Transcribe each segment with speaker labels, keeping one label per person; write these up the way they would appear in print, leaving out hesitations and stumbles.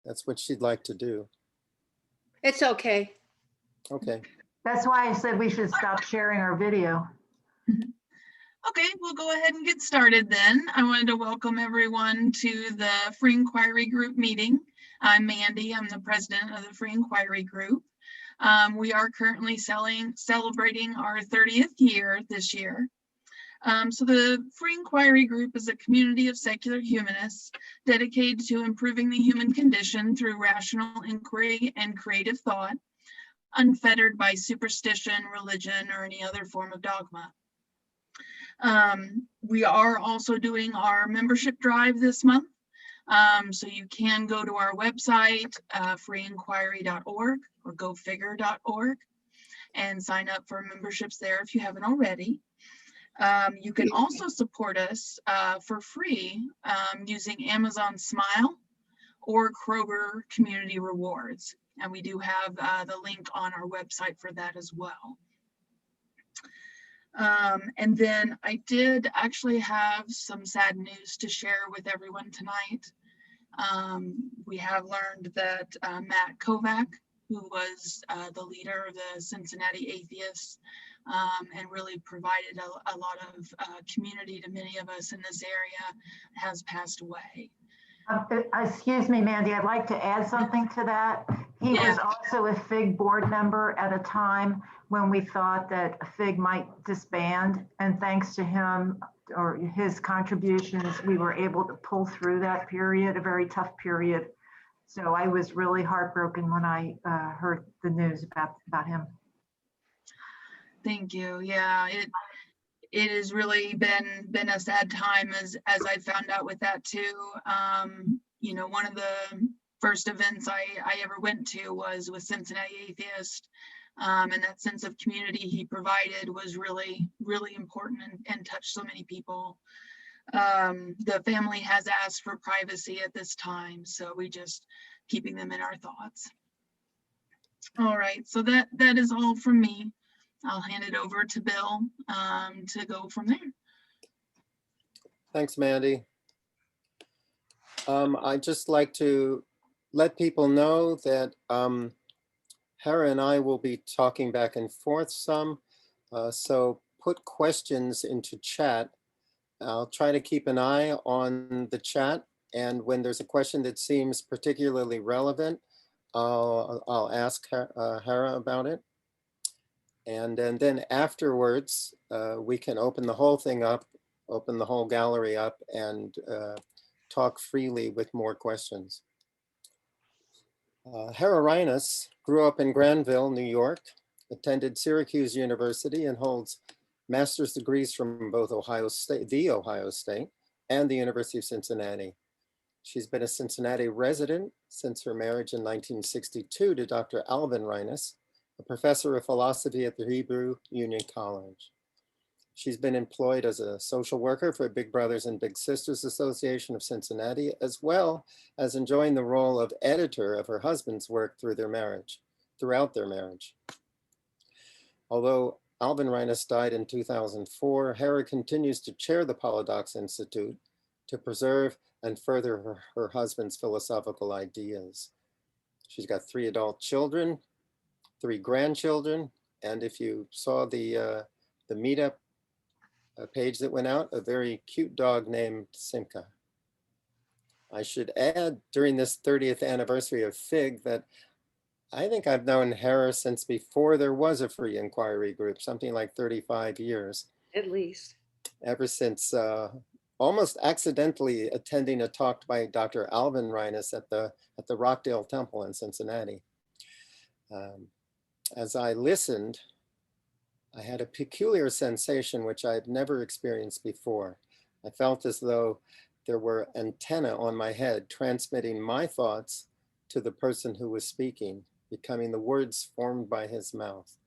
Speaker 1: That's what she'd like to do.
Speaker 2: It's okay.
Speaker 1: Okay.
Speaker 3: That's why I said we should stop sharing our video.
Speaker 4: Okay, we'll go ahead and get started then. I wanted to welcome everyone to the Free Inquiry Group meeting. I'm Mandy, I'm the president of the Free Inquiry Group. We are currently celebrating our 30th year this year. So the Free Inquiry Group is a community of secular humanists dedicated to improving the human condition through rational inquiry and creative thought, unfettered by superstition, religion, or any other form of dogma. We are also doing our membership drive this month. So you can go to our website, freeinquiry.org or gofigure.org, and sign up for memberships there if you haven't already. You can also support us for free using Amazon Smile or Kroger Community Rewards. And we do have the link on our website for that as well. And then I did actually have some sad news to share with everyone tonight. We have learned that Matt Kovac, who was the leader of the Cincinnati Atheists and really provided a lot of community to many of us in this area, has passed away.
Speaker 3: Excuse me, Mandy, I'd like to add something to that. He was also a FIG board member at a time when we thought that FIG might disband, and thanks to him or his contributions, we were able to pull through that period, a very tough period. So I was really heartbroken when I heard the news about him.
Speaker 4: Thank you. Yeah, it has really been a sad time as I found out with that too. You know, one of the first events I ever went to was with Cincinnati Atheist, and that sense of community he provided was really, really important and touched so many people. The family has asked for privacy at this time, so we just keeping them in our thoughts. All right, so that is all from me. I'll hand it over to Bill to go from there.
Speaker 1: Thanks, Mandy. I'd just like to let people know that Hera and I will be talking back and forth some. So put questions into chat. I'll try to keep an eye on the chat. And when there's a question that seems particularly relevant, I'll ask Hera about it. And then afterwards, we can open the whole thing up, open the whole gallery up, and talk freely with more questions. Hera Reines grew up in Granville, New York, attended Syracuse University, and holds master's degrees from both Ohio State and the University of Cincinnati. She's been a Cincinnati resident since her marriage in 1962 to Dr. Alvin Reines, a professor of philosophy at the Hebrew Union College. She's been employed as a social worker for Big Brothers and Big Sisters Association of Cincinnati, as well as enjoying the role of editor of her husband's work throughout their marriage. Although Alvin Reines died in 2004, Hera continues to chair the Polydox Institute to preserve and further her husband's philosophical ideas. She's got 3 adult children, 3 grandchildren, and if you saw the meetup page that went out, a very cute dog named Simka. I should add, during this 30th anniversary of FIG, that I think I've known Hera since before there was a Free Inquiry Group, something like 35 years.
Speaker 2: At least.
Speaker 1: Ever since almost accidentally attending a talk by Dr. Alvin Reines at the Rockdale Temple in Cincinnati. As I listened, I had a peculiar sensation which I had never experienced before. I felt as though there were antennae on my head transmitting my thoughts to the person who was speaking, becoming the words formed by his mouth.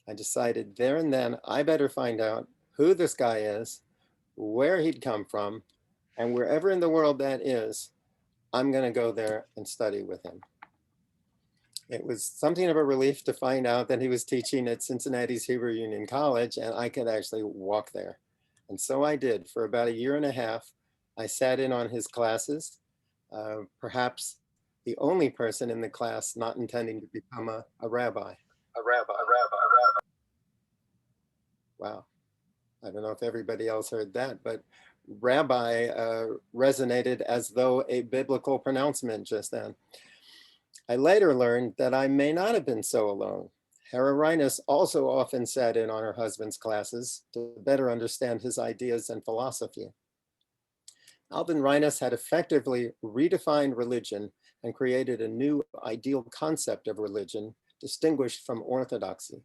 Speaker 1: I decided there and then I better find out who this guy is, where he'd come from, and wherever in the world that is, I'm going to go there and study with him. It was something of a relief to find out that he was teaching at Cincinnati's Hebrew Union College and I could actually walk there. And so I did. For about 1.5 years, I sat in on his classes. Perhaps the only person in the class not intending to become a rabbi. Wow. I don't know if everybody else heard that, but rabbi resonated as though a biblical pronouncement just then. I later learned that I may not have been so alone. Hera Reines also often sat in on her husband's classes to better understand his ideas and philosophy. Alvin Reines had effectively redefined religion and created a new ideal concept of religion distinguished from orthodoxy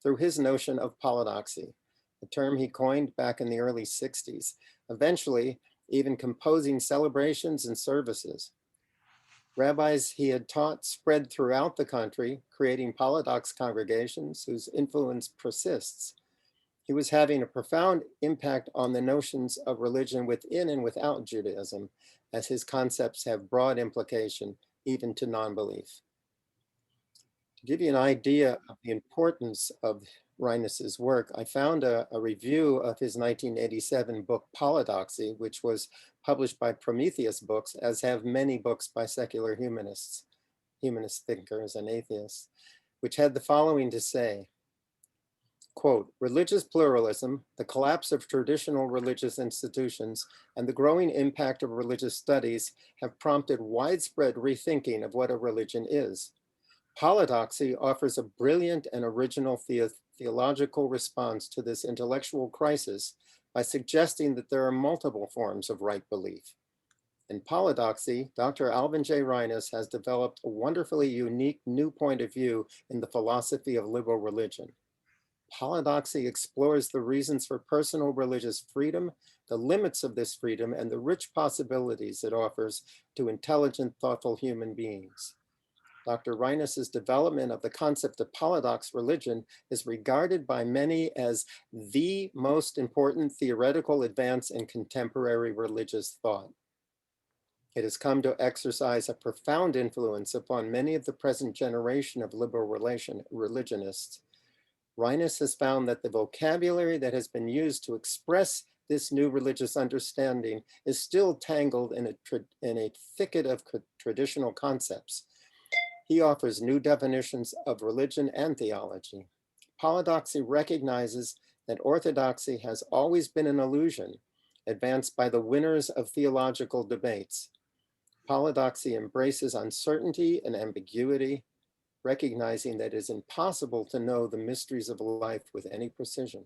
Speaker 1: through his notion of polydoxy, a term he coined back in the early 60s, eventually even composing celebrations and services. Rabbis he had taught spread throughout the country, creating Polydox congregations whose influence persists. He was having a profound impact on the notions of religion within and without Judaism, as his concepts have broad implication even to non-belief. To give you an idea of the importance of Reines's work, I found a review of his 1987 book Polydoxy, which was published by Prometheus Books, as have many books by secular humanists, humanist thinkers and atheists, which had the following to say, quote, religious pluralism, the collapse of traditional religious institutions, and the growing impact of religious studies have prompted widespread rethinking of what a religion is. Polydoxy offers a brilliant and original theological response to this intellectual crisis by suggesting that there are multiple forms of right belief. In Polydoxy, Dr. Alvin J. Reines has developed a wonderfully unique new point of view in the philosophy of liberal religion. Polydoxy explores the reasons for personal religious freedom, the limits of this freedom, and the rich possibilities it offers to intelligent, thoughtful human beings. Dr. Reines's development of the concept of polydox religion is regarded by many as the most important theoretical advance in contemporary religious thought. It has come to exercise a profound influence upon many of the present generation of liberal religionists. Reines has found that the vocabulary that has been used to express this new religious understanding is still tangled in a thicket of traditional concepts. He offers new definitions of religion and theology. Polydoxy recognizes that orthodoxy has always been an illusion, advanced by the winners of theological debates. Polydoxy embraces uncertainty and ambiguity, recognizing that it is impossible to know the mysteries of life with any precision.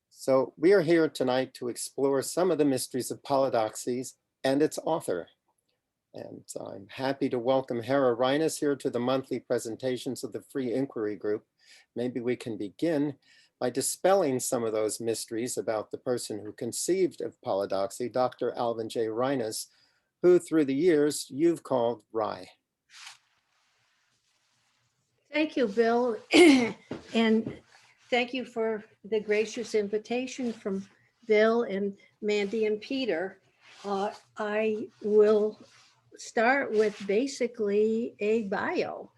Speaker 1: So we are here tonight to explore some of the mysteries of polydoxies and its author. And I'm happy to welcome Hera Reines here to the monthly presentations of the Free Inquiry Group. Maybe we can begin by dispelling some of those mysteries about the person who conceived of polydoxy, Dr. Alvin J. Reines, who through the years you've called Rye.
Speaker 2: Thank you, Bill. And thank you for the gracious invitation from Bill and Mandy and Peter. I will start with basically a bio.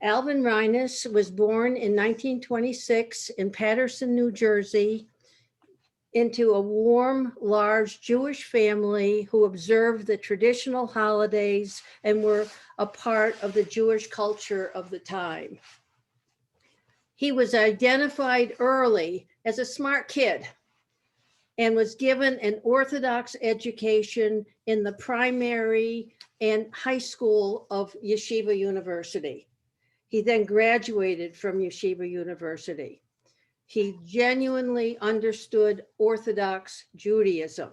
Speaker 2: Alvin Reines was born in 1926 in Paterson, New Jersey, into a warm, large Jewish family who observed the traditional holidays and were a part of the Jewish culture of the time. He was identified early as a smart kid and was given an Orthodox education in the primary and high school of Yeshiva University. He then graduated from Yeshiva University. He genuinely understood Orthodox Judaism.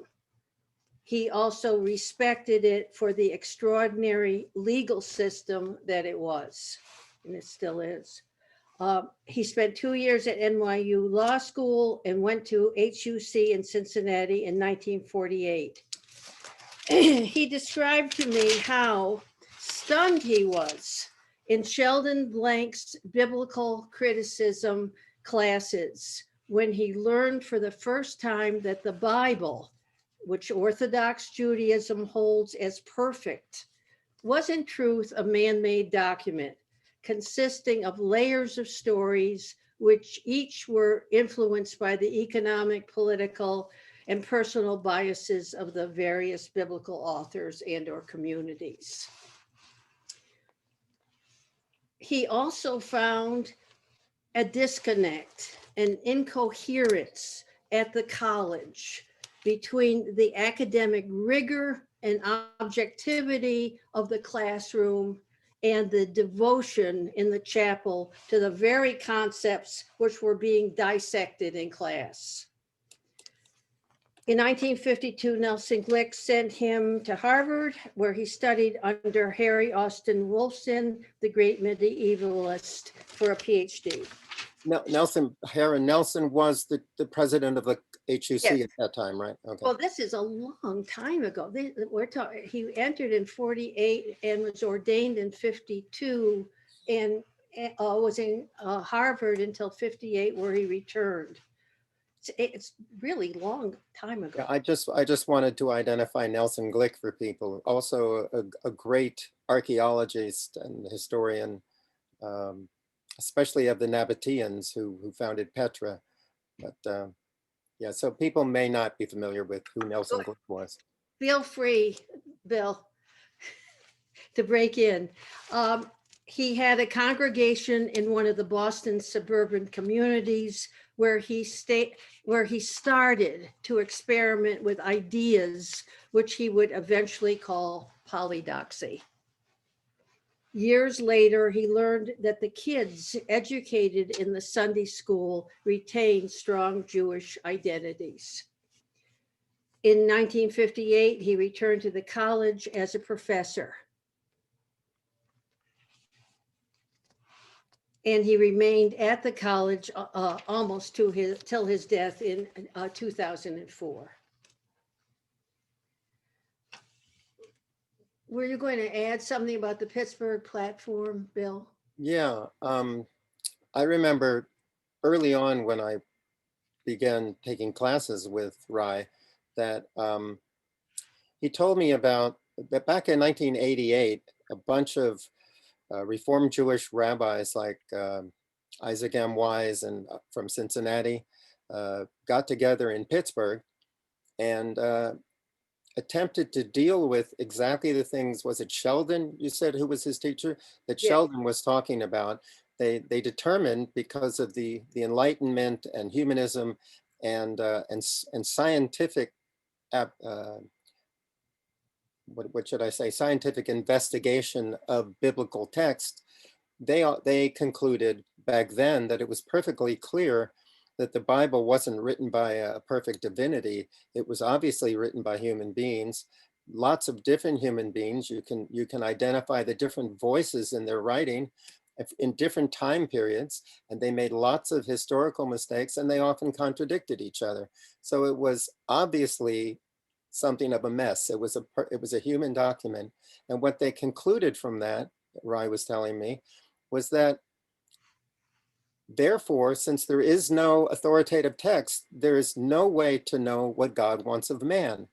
Speaker 2: He also respected it for the extraordinary legal system that it was, and it still is. He spent 2 years at NYU Law School and went to HUC in Cincinnati in 1948. He described to me how stunned he was in Sheldon Blank's biblical criticism classes when he learned for the first time that the Bible, which Orthodox Judaism holds as perfect, was in truth a man-made document consisting of layers of stories, which each were influenced by the economic, political, and personal biases of the various biblical authors and or communities. He also found a disconnect, an incoherence at the college between the academic rigor and objectivity of the classroom and the devotion in the chapel to the very concepts which were being dissected in class. In 1952, Nelson Glick sent him to Harvard, where he studied under Harry Austin Wolfson, the great medievalist, for a PhD.
Speaker 1: Hera Nelson was the president of the HUC
Speaker 2: Yes.
Speaker 1: at that time, right? Okay.
Speaker 2: Well, this is a long time ago. We're talking, he entered in 48 and was ordained in 52 and was in Harvard until 58, where he returned. It's really long time ago.
Speaker 1: Yeah, I just wanted to identify Nelson Glick for people. Also a great archaeologist and historian, especially of the Nabateans who founded Petra. But yeah, so people may not be familiar with who Nelson Glick was.
Speaker 2: Feel free, Bill, to break in. He had a congregation in one of the Boston suburban communities where he started to experiment with ideas which he would eventually call polydoxy. Years later, he learned that the kids educated in the Sunday school retained strong Jewish identities. In 1958, he returned to the college as a professor. And he remained at the college almost till his death in 2004. Were you going to add something about the Pittsburgh platform, Bill?
Speaker 1: Yeah, I remember early on when I began taking classes with Rai that he told me about that back in 1988, a bunch of Reformed Jewish rabbis like Isaac M. Wise and from Cincinnati got together in Pittsburgh and attempted to deal with exactly the things. Was it Sheldon, you said, who was his teacher, that
Speaker 2: Yeah.
Speaker 1: Sheldon was talking about? They determined, because of the Enlightenment and humanism and scientific what should I say, scientific investigation of biblical text, they concluded back then that it was perfectly clear that the Bible wasn't written by a perfect divinity. It was obviously written by human beings, lots of different human beings. You can identify the different voices in their writing in different time periods, and they made lots of historical mistakes, and they often contradicted each other. So it was obviously something of a mess. It was a human document. And what they concluded from that, Rai was telling me, was that therefore, since there is no authoritative text, there is no way to know what God wants of man.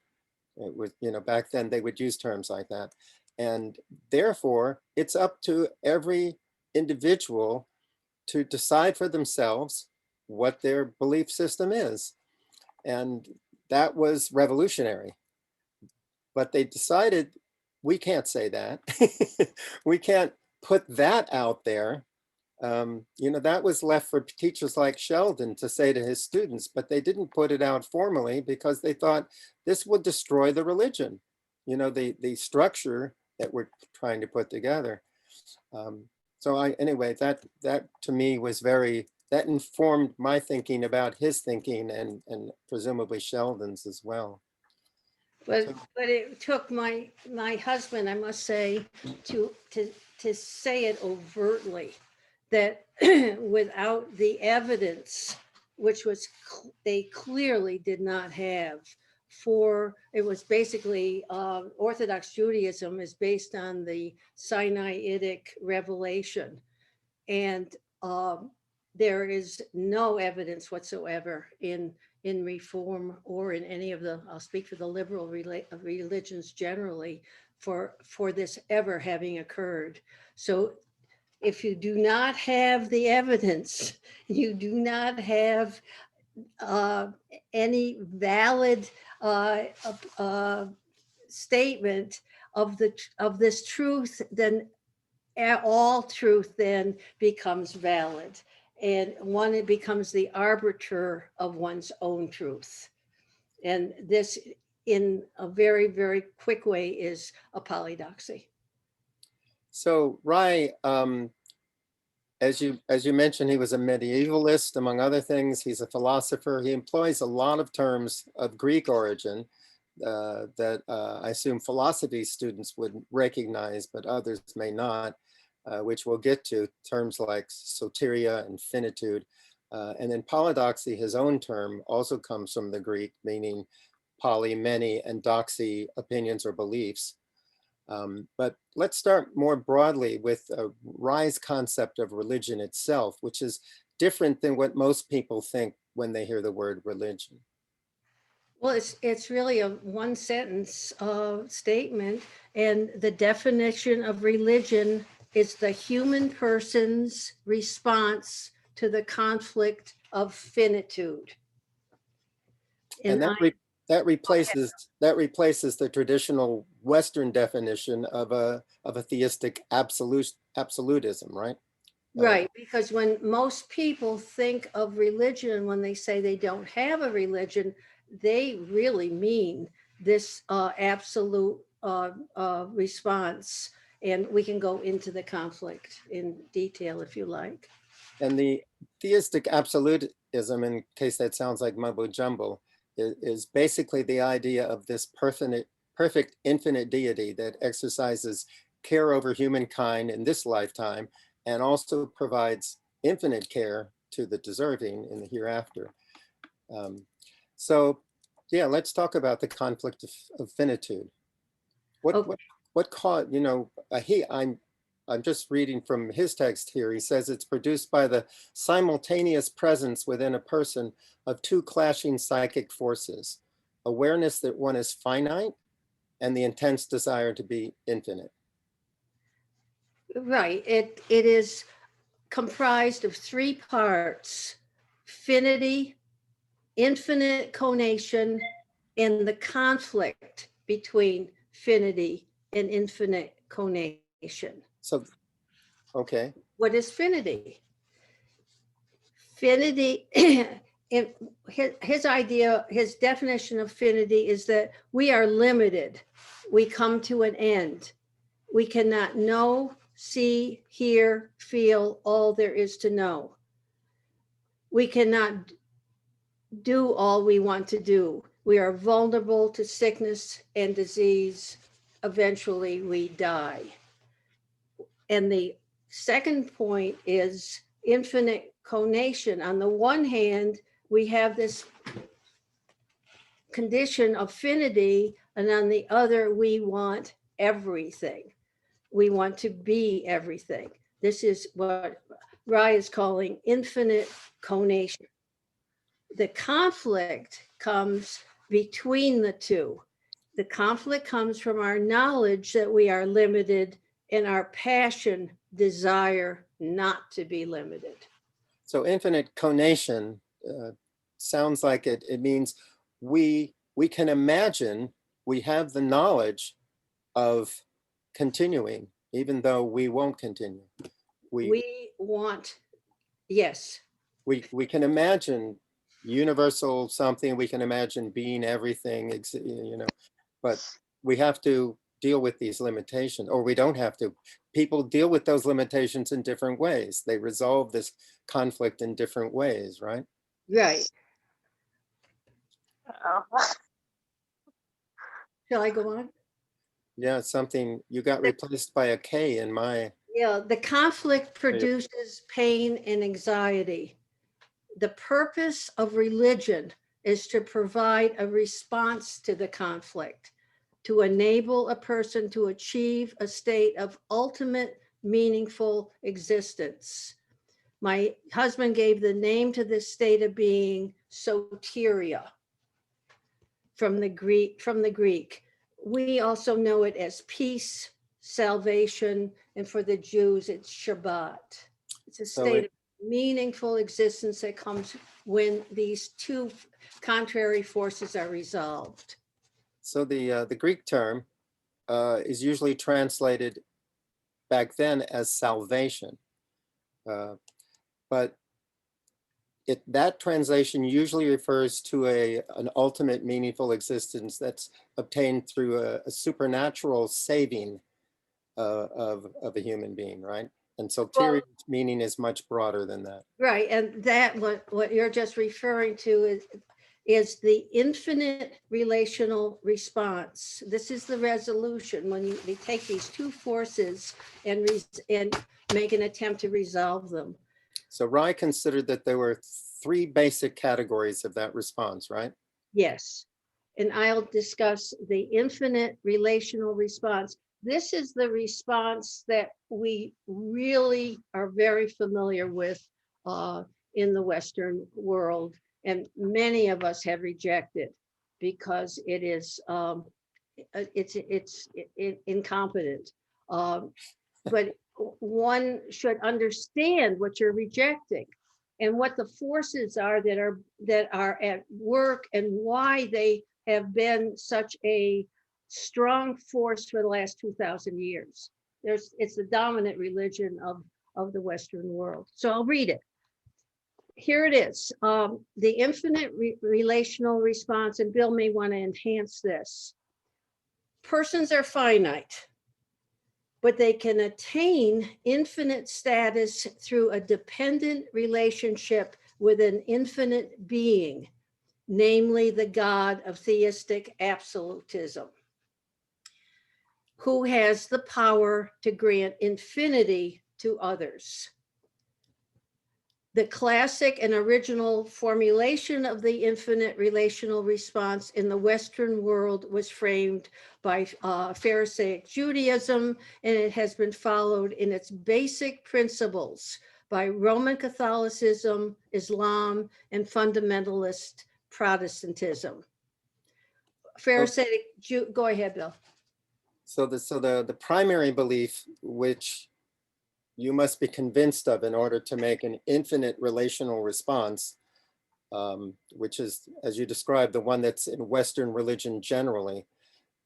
Speaker 1: It was, back then they would use terms like that. And therefore, it's up to every individual to decide for themselves what their belief system is. And that was revolutionary. But they decided, we can't say that. We can't put that out there. That was left for teachers like Sheldon to say to his students, but they didn't put it out formally because they thought this would destroy the religion, the structure that we're trying to put together. Anyway, that to me was that informed my thinking about his thinking and presumably Sheldon's as well.
Speaker 2: But it took my husband, I must say, to say it overtly, that without the evidence, which was they clearly did not have, it was basically Orthodox Judaism is based on the Sinaitic revelation, and there is no evidence whatsoever in Reform or in any of the, I'll speak for the liberal religions generally, for this ever having occurred. So if you do not have the evidence, you do not have uh, any valid statement of this truth, then all truth then becomes valid, and one, it becomes the arbiter of one's own truth. And this, in a very, very quick way, is a polydoxy.
Speaker 1: So Rai, as you mentioned, he was a medievalist, among other things. He's a philosopher. He employs a lot of terms of Greek origin that I assume philosophy students would recognize, but others may not, which we'll get to, terms like soteria and finitude. And then polydoxy, his own term, also comes from the Greek, meaning poly, many, and doxy, opinions or beliefs. But let's start more broadly with Rai's concept of religion itself, which is different than what most people think when they hear the word religion.
Speaker 2: Well, it's really a one sentence statement, and the definition of religion is the human person's response to the conflict of finitude.
Speaker 1: And that replaces the traditional Western definition of a theistic absolutism, right?
Speaker 2: Right, because when most people think of religion, when they say they don't have a religion, they really mean this absolute response. And we can go into the conflict in detail if you like.
Speaker 1: And the theistic absolutism, in case that sounds like mumbo jumbo, is basically the idea of this perfect infinite deity that exercises care over humankind in this lifetime and also provides infinite care to the deserving in the hereafter. So yeah, let's talk about the conflict of finitude. What caused, I'm just reading from his text here. He says it's produced by the simultaneous presence within a person of two clashing psychic forces: awareness that one is finite and the intense desire to be infinite.
Speaker 2: Right, it is comprised of three parts: finity, infinite conation, and the conflict between finity and infinite conation.
Speaker 1: So, okay.
Speaker 2: What is finity? Finity, his idea, his definition of finity is that we are limited. We come to an end. We cannot know, see, hear, feel all there is to know. We cannot do all we want to do. We are vulnerable to sickness and disease. Eventually we die. And the second point is infinite conation. On the one hand, we have this condition of finity, and on the other, we want everything. We want to be everything. This is what Rai is calling infinite conation. The conflict comes between the two. The conflict comes from our knowledge that we are limited and our passion, desire not to be limited.
Speaker 1: So infinite conation sounds like it means we can imagine, we have the knowledge of continuing, even though we won't continue.
Speaker 2: We want, yes.
Speaker 1: We can imagine universal something, we can imagine being everything, but we have to deal with these limitations, or we don't have to. People deal with those limitations in different ways. They resolve this conflict in different ways, right?
Speaker 2: Right. Shall I go on?
Speaker 1: Yeah, something, you got replaced by a K in my.
Speaker 2: Yeah, the conflict produces pain and anxiety. The purpose of religion is to provide a response to the conflict, to enable a person to achieve a state of ultimate meaningful existence. My husband gave the name to this state of being soteria from the Greek. We also know it as peace, salvation, and for the Jews, it's Shabbat. It's a state of meaningful existence that comes when these two contrary forces are resolved?
Speaker 1: So the Greek term is usually translated back then as salvation, but that translation usually refers to an ultimate meaningful existence that's obtained through a supernatural saving of a human being, right? And soteric meaning is much broader than that.
Speaker 2: Right, and that what you're just referring to is the infinite relational response. This is the resolution when we take these two forces and make an attempt to resolve them.
Speaker 1: So Rai considered that there were three basic categories of that response, right?
Speaker 2: Yes, and I'll discuss the infinite relational response. This is the response that we really are very familiar with in the Western world, and many of us have rejected because it is it's incompetent. But one should understand what you're rejecting and what the forces are that are at work and why they have been such a strong force for the last 2,000 years. It's the dominant religion of the Western world. So I'll read it. Here it is. The infinite relational response, and Bill may want to enhance this. Persons are finite, but they can attain infinite status through a dependent relationship with an infinite being, namely the God of theistic absolutism, who has the power to grant infinity to others. The classic and original formulation of the infinite relational response in the Western world was framed by Pharisaic Judaism, and it has been followed in its basic principles by Roman Catholicism, Islam, and fundamentalist Protestantism. Pharisaic go ahead, Bill.
Speaker 1: So the primary belief, which you must be convinced of in order to make an infinite relational response, which is, as you described, the one that's in Western religion generally,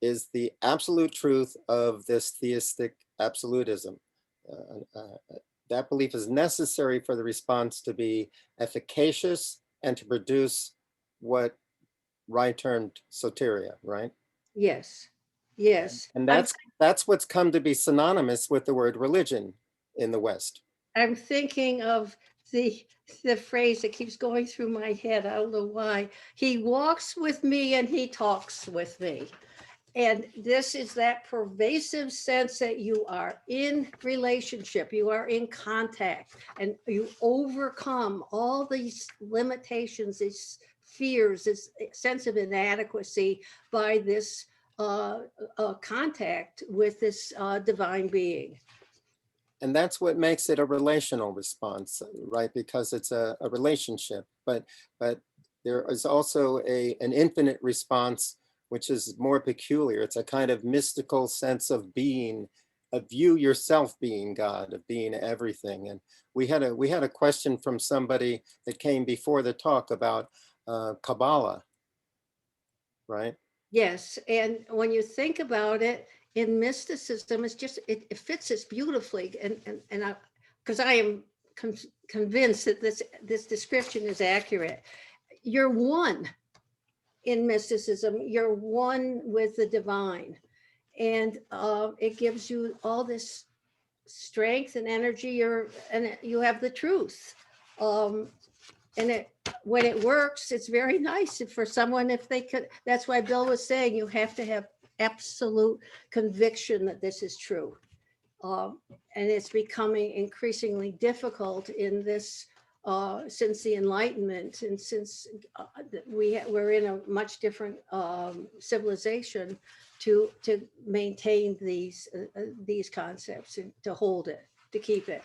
Speaker 1: is the absolute truth of this theistic absolutism. That belief is necessary for the response to be efficacious and to produce what Rai termed soteria, right?
Speaker 2: Yes, yes.
Speaker 1: And that's what's come to be synonymous with the word religion in the West.
Speaker 2: I'm thinking of the phrase that keeps going through my head. I don't know why. He walks with me and he talks with me. And this is that pervasive sense that you are in relationship, you are in contact, and you overcome all these limitations, these fears, this sense of inadequacy by this contact with this divine being.
Speaker 1: And that's what makes it a relational response, right? Because it's a relationship, but there is also an infinite response, which is more peculiar. It's a kind of mystical sense of being, of you yourself being God, of being everything. And we had a question from somebody that came before the talk about Kabbalah, right?
Speaker 2: Yes, and when you think about it, in mysticism, it's just it fits us beautifully, and I, because I am convinced that this description is accurate. You're one in mysticism. You're one with the divine, and it gives you all this strength and energy. And you have the truth. And when it works, it's very nice for someone, if they could. That's why Bill was saying you have to have absolute conviction that this is true. And it's becoming increasingly difficult in this, since the Enlightenment, and since we're in a much different civilization, to maintain these concepts and to hold it, to keep it.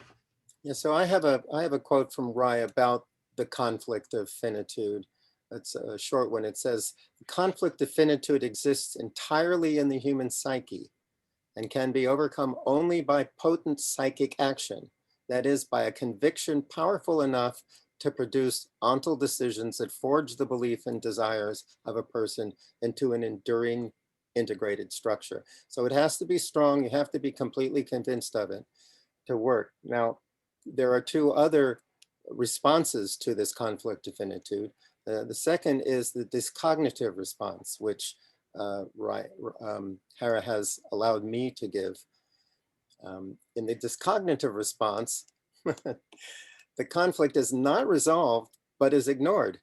Speaker 1: Yeah, so I have a quote from Rai about the conflict of finitude. It's a short one. It says, "The conflict of finitude exists entirely in the human psyche and can be overcome only by potent psychic action, that is, by a conviction powerful enough to produce ontal decisions that forge the belief and desires of a person into an enduring integrated structure. So it has to be strong. You have to be completely convinced of it to work. Now, there are two other responses to this conflict of finitude. The second is the discognitive response, which Hera has allowed me to give. In the discognitive response, the conflict is not resolved, but is ignored.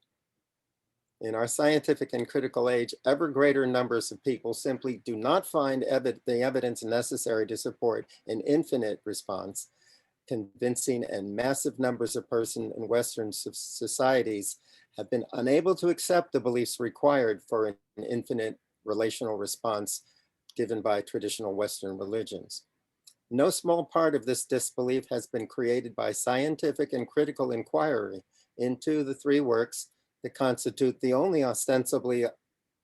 Speaker 1: In our scientific and critical age, ever greater numbers of people simply do not find the evidence necessary to support an infinite response. Convincing and massive numbers of persons in Western societies have been unable to accept the beliefs required for an infinite relational response given by traditional Western religions. No small part of this disbelief has been created by scientific and critical inquiry into the three works that constitute the only ostensibly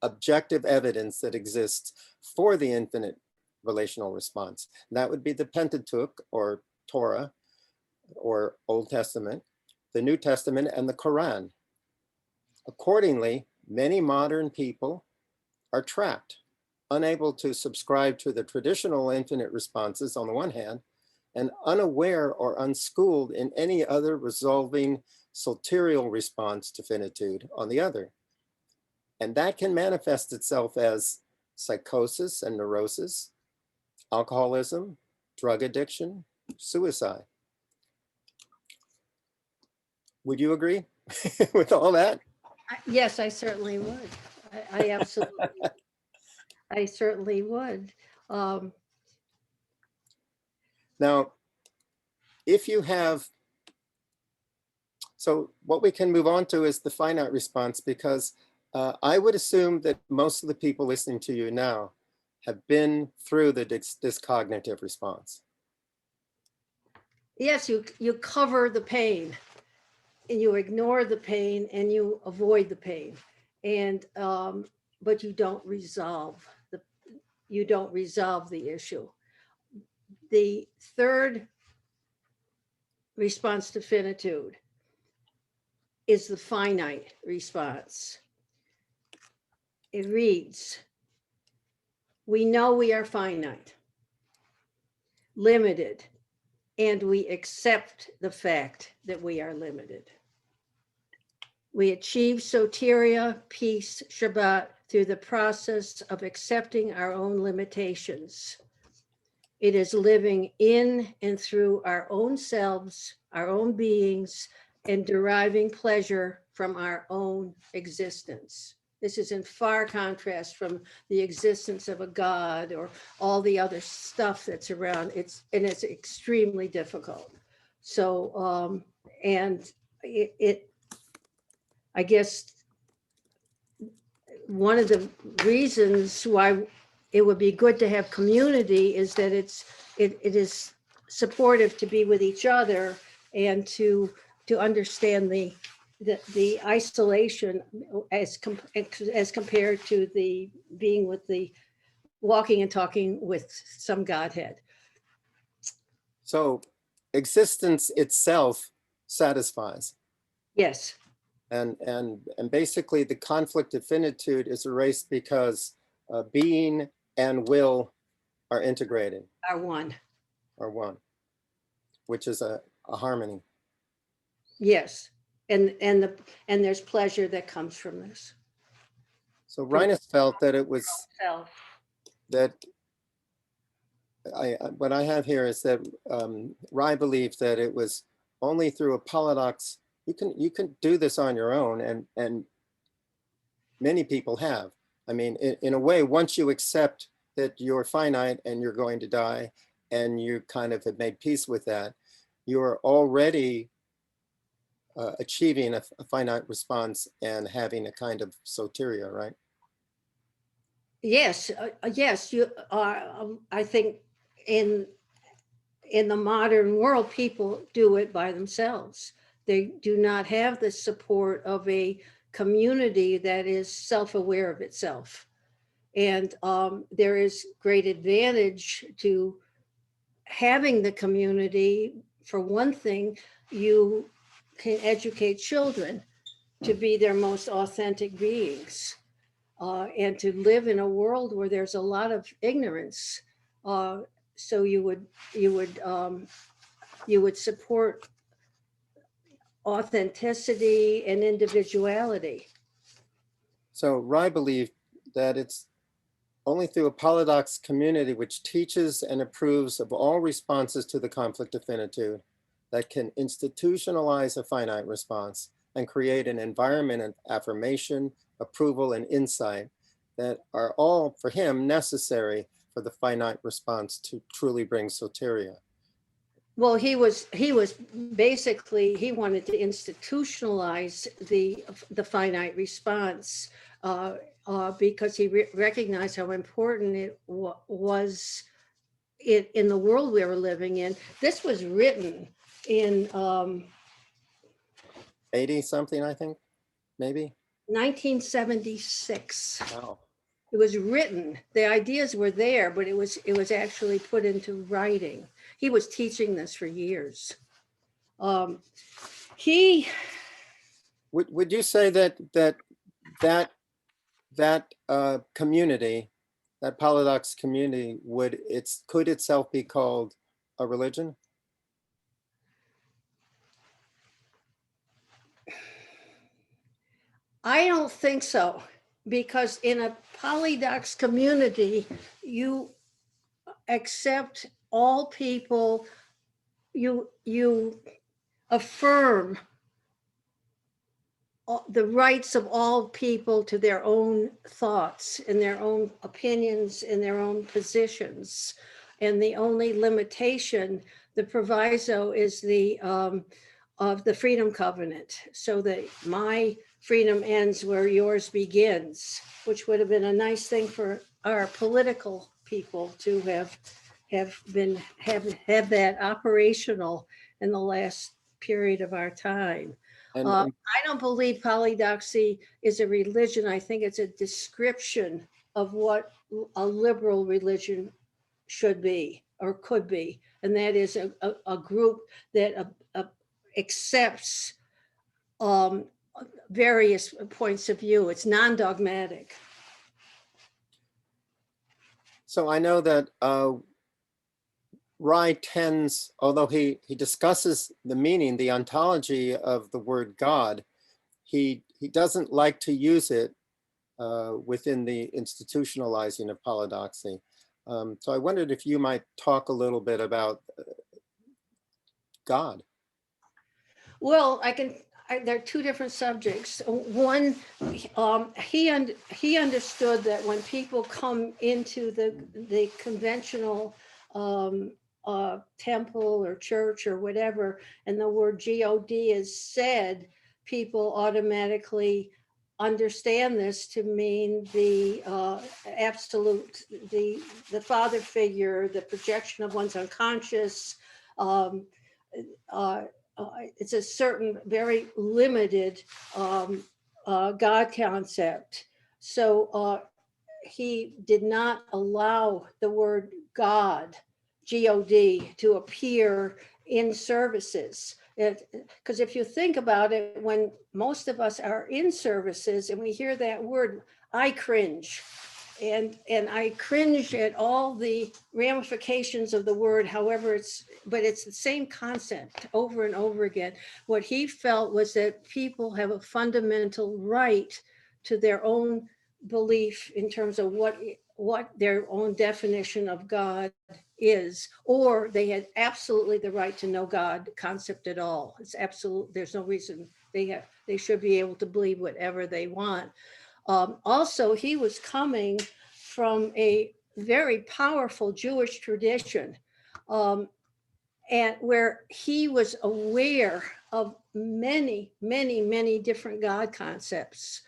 Speaker 1: objective evidence that exists for the infinite relational response. And that would be the Pentateuch, or Torah, or Old Testament, the New Testament, and the Quran. Accordingly, many modern people are trapped, unable to subscribe to the traditional infinite responses on the one hand, and unaware or unschooled in any other resolving soterial response to finitude on the other. And that can manifest itself as psychosis and neurosis, alcoholism, drug addiction, suicide. Would you agree with all that?
Speaker 2: Yes, I certainly would. I absolutely, I certainly would.
Speaker 1: Now, if you have, so what we can move on to is the finite response, because I would assume that most of the people listening to you now have been through the discognitive response.
Speaker 2: Yes, you cover the pain, and you ignore the pain, and you avoid the pain, and but you don't resolve the issue. The third response to finitude is the finite response. It reads, we know we are finite, limited, and we accept the fact that we are limited. We achieve soteria, peace, Shabbat, through the process of accepting our own limitations. It is living in and through our own selves, our own beings, and deriving pleasure from our own existence. This is in far contrast from the existence of a God or all the other stuff that's around. It's extremely difficult. So, I guess one of the reasons why it would be good to have community is that it is supportive to be with each other and to understand the isolation as compared to the being with the walking and talking with some Godhead.
Speaker 1: So existence itself satisfies.
Speaker 2: Yes.
Speaker 1: And basically the conflict of finitude is erased because being and will are integrated.
Speaker 2: Are one,
Speaker 1: which is a harmony.
Speaker 2: yes, and there's pleasure that comes from this.
Speaker 1: So Reines felt that it was
Speaker 2: Self.
Speaker 1: that what I have here is that Rai believed that it was only through a Polydox. You can do this on your own, and many people have. I mean, in a way, once you accept that you're finite and you're going to die, and you kind of have made peace with that, you're already achieving a finite response and having a kind of soteria, right?
Speaker 2: Yes, yes, you are. I think in the modern world, people do it by themselves. They do not have the support of a community that is self-aware of itself. And there is great advantage to having the community. For one thing, you can educate children to be their most authentic beings, and to live in a world where there's a lot of ignorance. So you would support authenticity and individuality.
Speaker 1: So I believe that it's only through a Polydox community which teaches and approves of all responses to the conflict of finitude that can institutionalize a finite response and create an environment of affirmation, approval, and insight that are all, for him, necessary for the finite response to truly bring soteria.
Speaker 2: Well, he was basically, he wanted to institutionalize the finite response, because he recognized how important it was in the world we were living in. This was written in
Speaker 1: 80 something, I think, maybe.
Speaker 2: 1976.
Speaker 1: Wow.
Speaker 2: It was written. The ideas were there, but it was actually put into writing. He was teaching this for years. He
Speaker 1: Would you say that community, that Polydox community, could itself be called a religion?
Speaker 2: I don't think so, because in a Polydox community, you accept all people, you affirm the rights of all people to their own thoughts and their own opinions and their own positions. And the only limitation, the proviso, is of the Freedom Covenant, so that my freedom ends where yours begins, which would have been a nice thing for our political people to have that operational in the last period of our time.
Speaker 1: And,
Speaker 2: I don't believe Polydoxy is a religion. I think it's a description of what a liberal religion should be or could be. And that is a group that accepts various points of view. It's non-dogmatic.
Speaker 1: so I know that Rye tends, although he discusses the meaning, the ontology of the word God, he doesn't like to use it within the institutionalizing of Polydoxy. So I wondered if you might talk a little bit about God.
Speaker 2: Well, there are two different subjects. One, he understood that when people come into the conventional temple or church or whatever, and the word God is said, people automatically understand this to mean the absolute, the father figure, the projection of one's unconscious. It's a certain very limited God concept. So he did not allow the word God, G-O-D, to appear in services. Because if you think about it, when most of us are in services and we hear that word, I cringe. And I cringe at all the ramifications of the word, however but it's the same concept over and over again. What he felt was that people have a fundamental right to their own belief in terms of what their own definition of God is, or they had absolutely the right to no God concept at all. It's absolute, there's no reason they should be able to believe whatever they want. Also, he was coming from a very powerful Jewish tradition, and where he was aware of many, many, many different God concepts.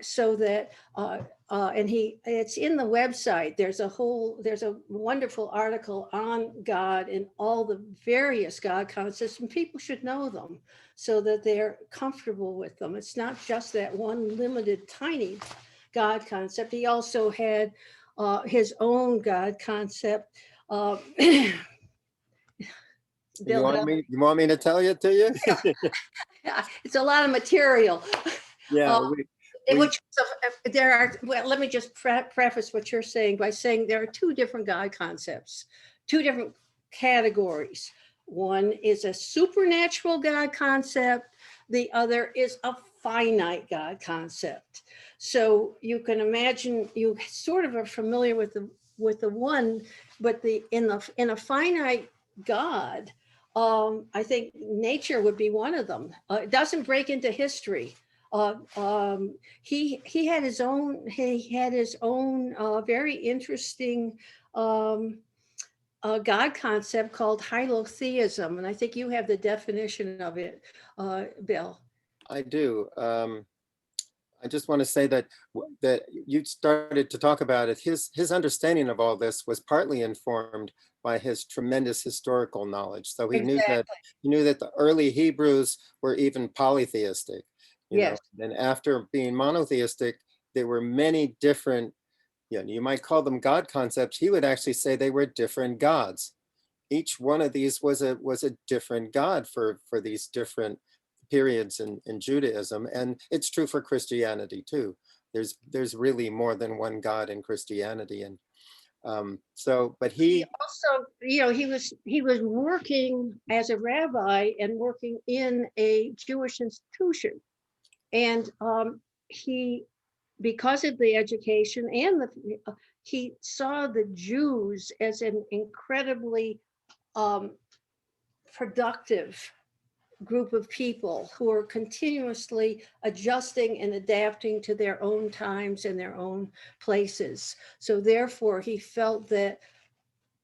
Speaker 2: So that, and it's in the website. There's a wonderful article on God and all the various God concepts, and people should know them so that they're comfortable with them. It's not just that one limited tiny God concept. He also had his own God concept. Bill,
Speaker 1: You want me to tell it to you?
Speaker 2: it's a lot of material.
Speaker 1: Yeah,
Speaker 2: Which there are, well, let me just preface what you're saying by saying there are two different God concepts, two different categories. One is a supernatural God concept. The other is a finite God concept. So you can imagine, you sort of are familiar with the one, but in a finite God, I think nature would be one of them. It doesn't break into history. He had his own very interesting God concept called holotheism, and I think you have the definition of it, Bill.
Speaker 1: I do. I just want to say that you started to talk about it. His understanding of all this was partly informed by his tremendous historical knowledge. So he
Speaker 2: Exactly.
Speaker 1: knew that the early Hebrews were even polytheistic.
Speaker 2: Yes.
Speaker 1: And after being monotheistic, there were many different, you might call them God concepts. He would actually say they were different gods. Each one of these was a different God for these different periods in Judaism, and it's true for Christianity too. There's really more than one God in Christianity, and but
Speaker 2: He also, he was working as a rabbi and working in a Jewish institution, and he, because of the education and he saw the Jews as an incredibly productive group of people who are continuously adjusting and adapting to their own times and their own places. So therefore, he felt that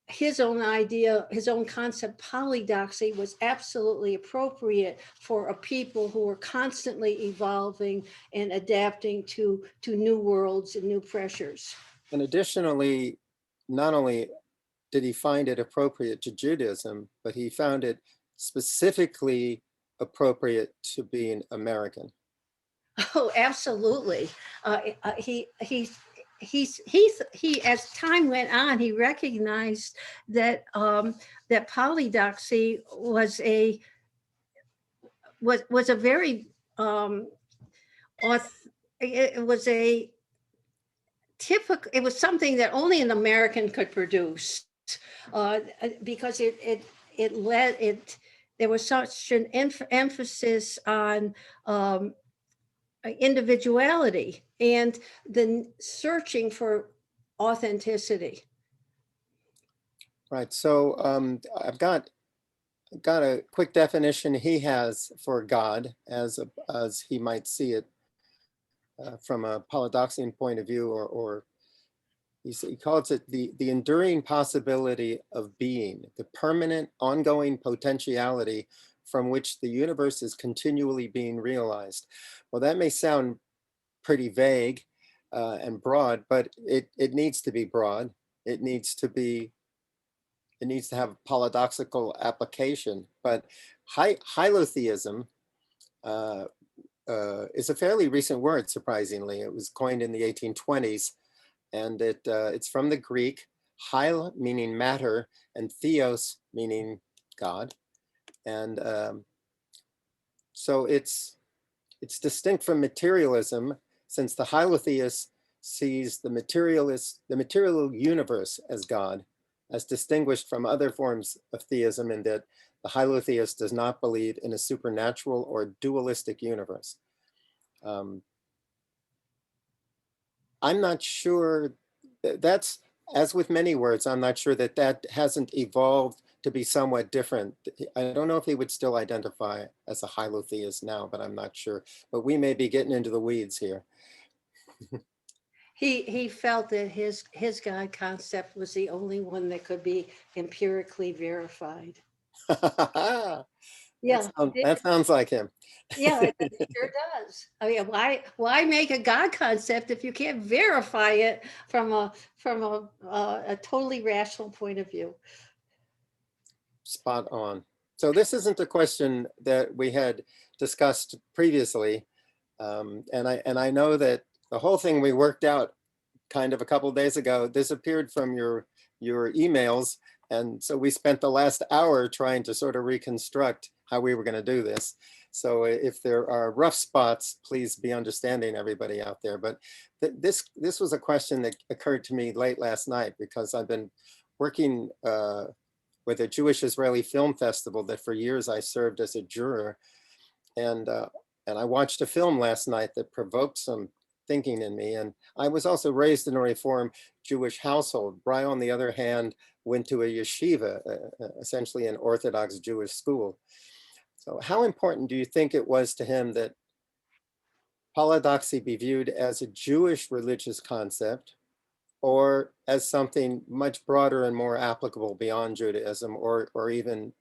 Speaker 2: his own idea, his own concept, polydoxy, was absolutely appropriate for a people who were constantly evolving and adapting to new worlds and new pressures.
Speaker 1: And additionally, not only did he find it appropriate to Judaism, but he found it specifically appropriate to being American.
Speaker 2: Oh, absolutely. He as time went on, he recognized that that polydoxy was a very it was a typical, it was something that only an American could produce, because there was such an emphasis on individuality and the searching for authenticity.
Speaker 1: Right. So I've got a quick definition he has for God as he might see it from a Polydoxian point of view, or he calls it the enduring possibility of being, the permanent ongoing potentiality from which the universe is continually being realized. Well, that may sound pretty vague and broad, but it needs to be broad. It needs to have polydoxical application. But holotheism is a fairly recent word, surprisingly. It was coined in the 1820s, and it's from the Greek, hyl meaning matter, and theos meaning God. And so it's distinct from materialism, since the holotheist sees the material universe as God, as distinguished from other forms of theism, in that the holotheist does not believe in a supernatural or dualistic universe. I'm not sure that's, as with many words, I'm not sure that hasn't evolved to be somewhat different. I don't know if he would still identify as a holotheist now, but I'm not sure. But we may be getting into the weeds here.
Speaker 2: He felt that his God concept was the only one that could be empirically verified. Yeah,
Speaker 1: that sounds like him.
Speaker 2: Yeah, it sure does. I mean, why make a God concept if you can't verify it from a totally rational point of view?
Speaker 1: Spot on. So this isn't a question that we had discussed previously, and I know that the whole thing we worked out kind of a couple of days ago disappeared from your emails, And so we spent the last hour trying to sort of reconstruct how we were going to do this. So if there are rough spots, please be understanding, everybody out there. But this was a question that occurred to me late last night, because I've been working with a Jewish Israeli film festival that for years I served as a juror. And I watched a film last night that provoked some thinking in me. And I was also raised in a Reform Jewish household. Bry, on the other hand, went to a yeshiva, essentially an Orthodox Jewish school. So how important do you think it was to him that Polydoxy be viewed as a Jewish religious concept, or as something much broader and more applicable beyond Judaism, or even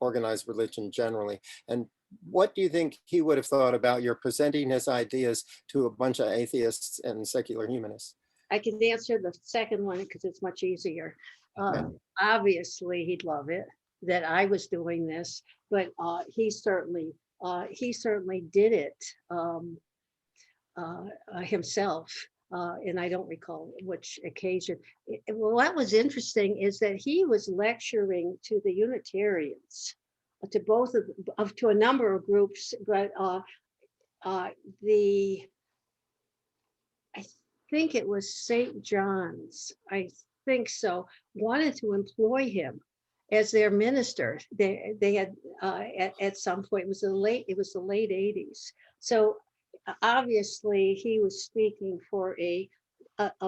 Speaker 1: organized religion generally? And what do you think he would have thought about your presenting his ideas to a bunch of atheists and secular humanists?
Speaker 2: I can answer the second one because it's much easier.
Speaker 1: Okay.
Speaker 2: Obviously, he'd love it that I was doing this, but he certainly did it himself. And I don't recall which occasion. Well, what was interesting is that he was lecturing to the Unitarians, to both to a number of groups, but I think it was St. John's, I think so, wanted to employ him as their minister. They had at some point, it was the late 80s. So obviously he was speaking for a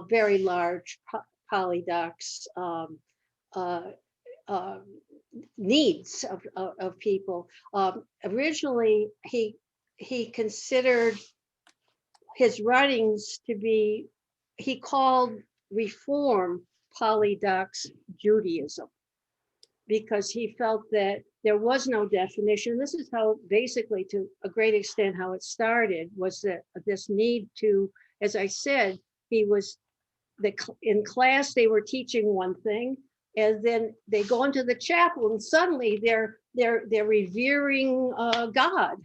Speaker 2: very large Polydox needs of people. Originally, he considered his writings to be, he called Reform Polydox Judaism, because he felt that there was no definition. This is how, basically, to a great extent, how it started, was that this need to, as I said, in class, they were teaching one thing, and then they go into the chapel and suddenly they're revering God.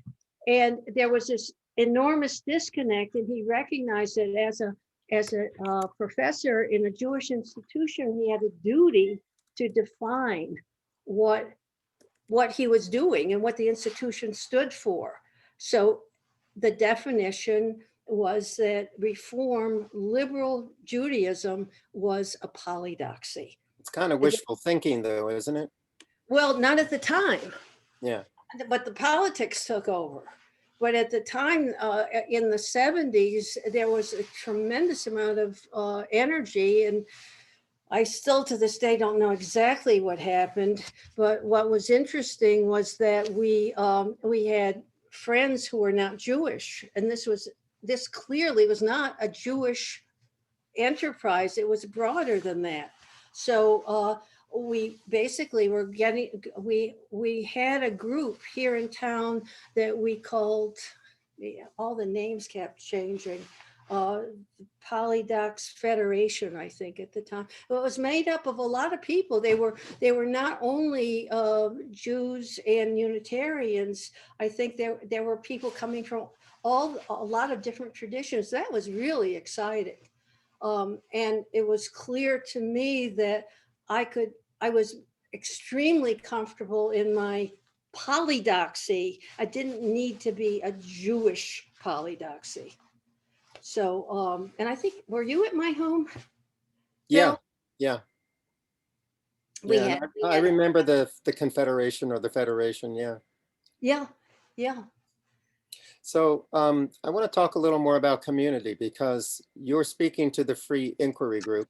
Speaker 2: And there was this enormous disconnect, and he recognized that as a professor in a Jewish institution, he had a duty to define what he was doing and what the institution stood for. So the definition was that Reform liberal Judaism was a polydoxy.
Speaker 1: It's kind of wishful thinking, though, isn't it?
Speaker 2: Well, not at the time.
Speaker 1: Yeah.
Speaker 2: But the politics took over. But at the time, in the 70s, there was a tremendous amount of energy, and I still to this day don't know exactly what happened. But what was interesting was that we had friends who were not Jewish, and this clearly was not a Jewish enterprise. It was broader than that. So we basically were we had a group here in town that we called, all the names kept changing, Polydox Federation, I think, at the time. Well, it was made up of a lot of people. They were not only Jews and Unitarians. I think there were people coming from a lot of different traditions. That was really exciting. And it was clear to me that I was extremely comfortable in my polydoxy. I didn't need to be a Jewish polydoxy. So, and I think, were you at my home?
Speaker 1: Yeah.
Speaker 2: Phil?
Speaker 1: Yeah.
Speaker 2: We
Speaker 1: Yeah,
Speaker 2: had,
Speaker 1: I remember the Confederation or the Federation. Yeah.
Speaker 2: yeah, yeah.
Speaker 1: So I want to talk a little more about community, because you're speaking to the Free Inquiry Group,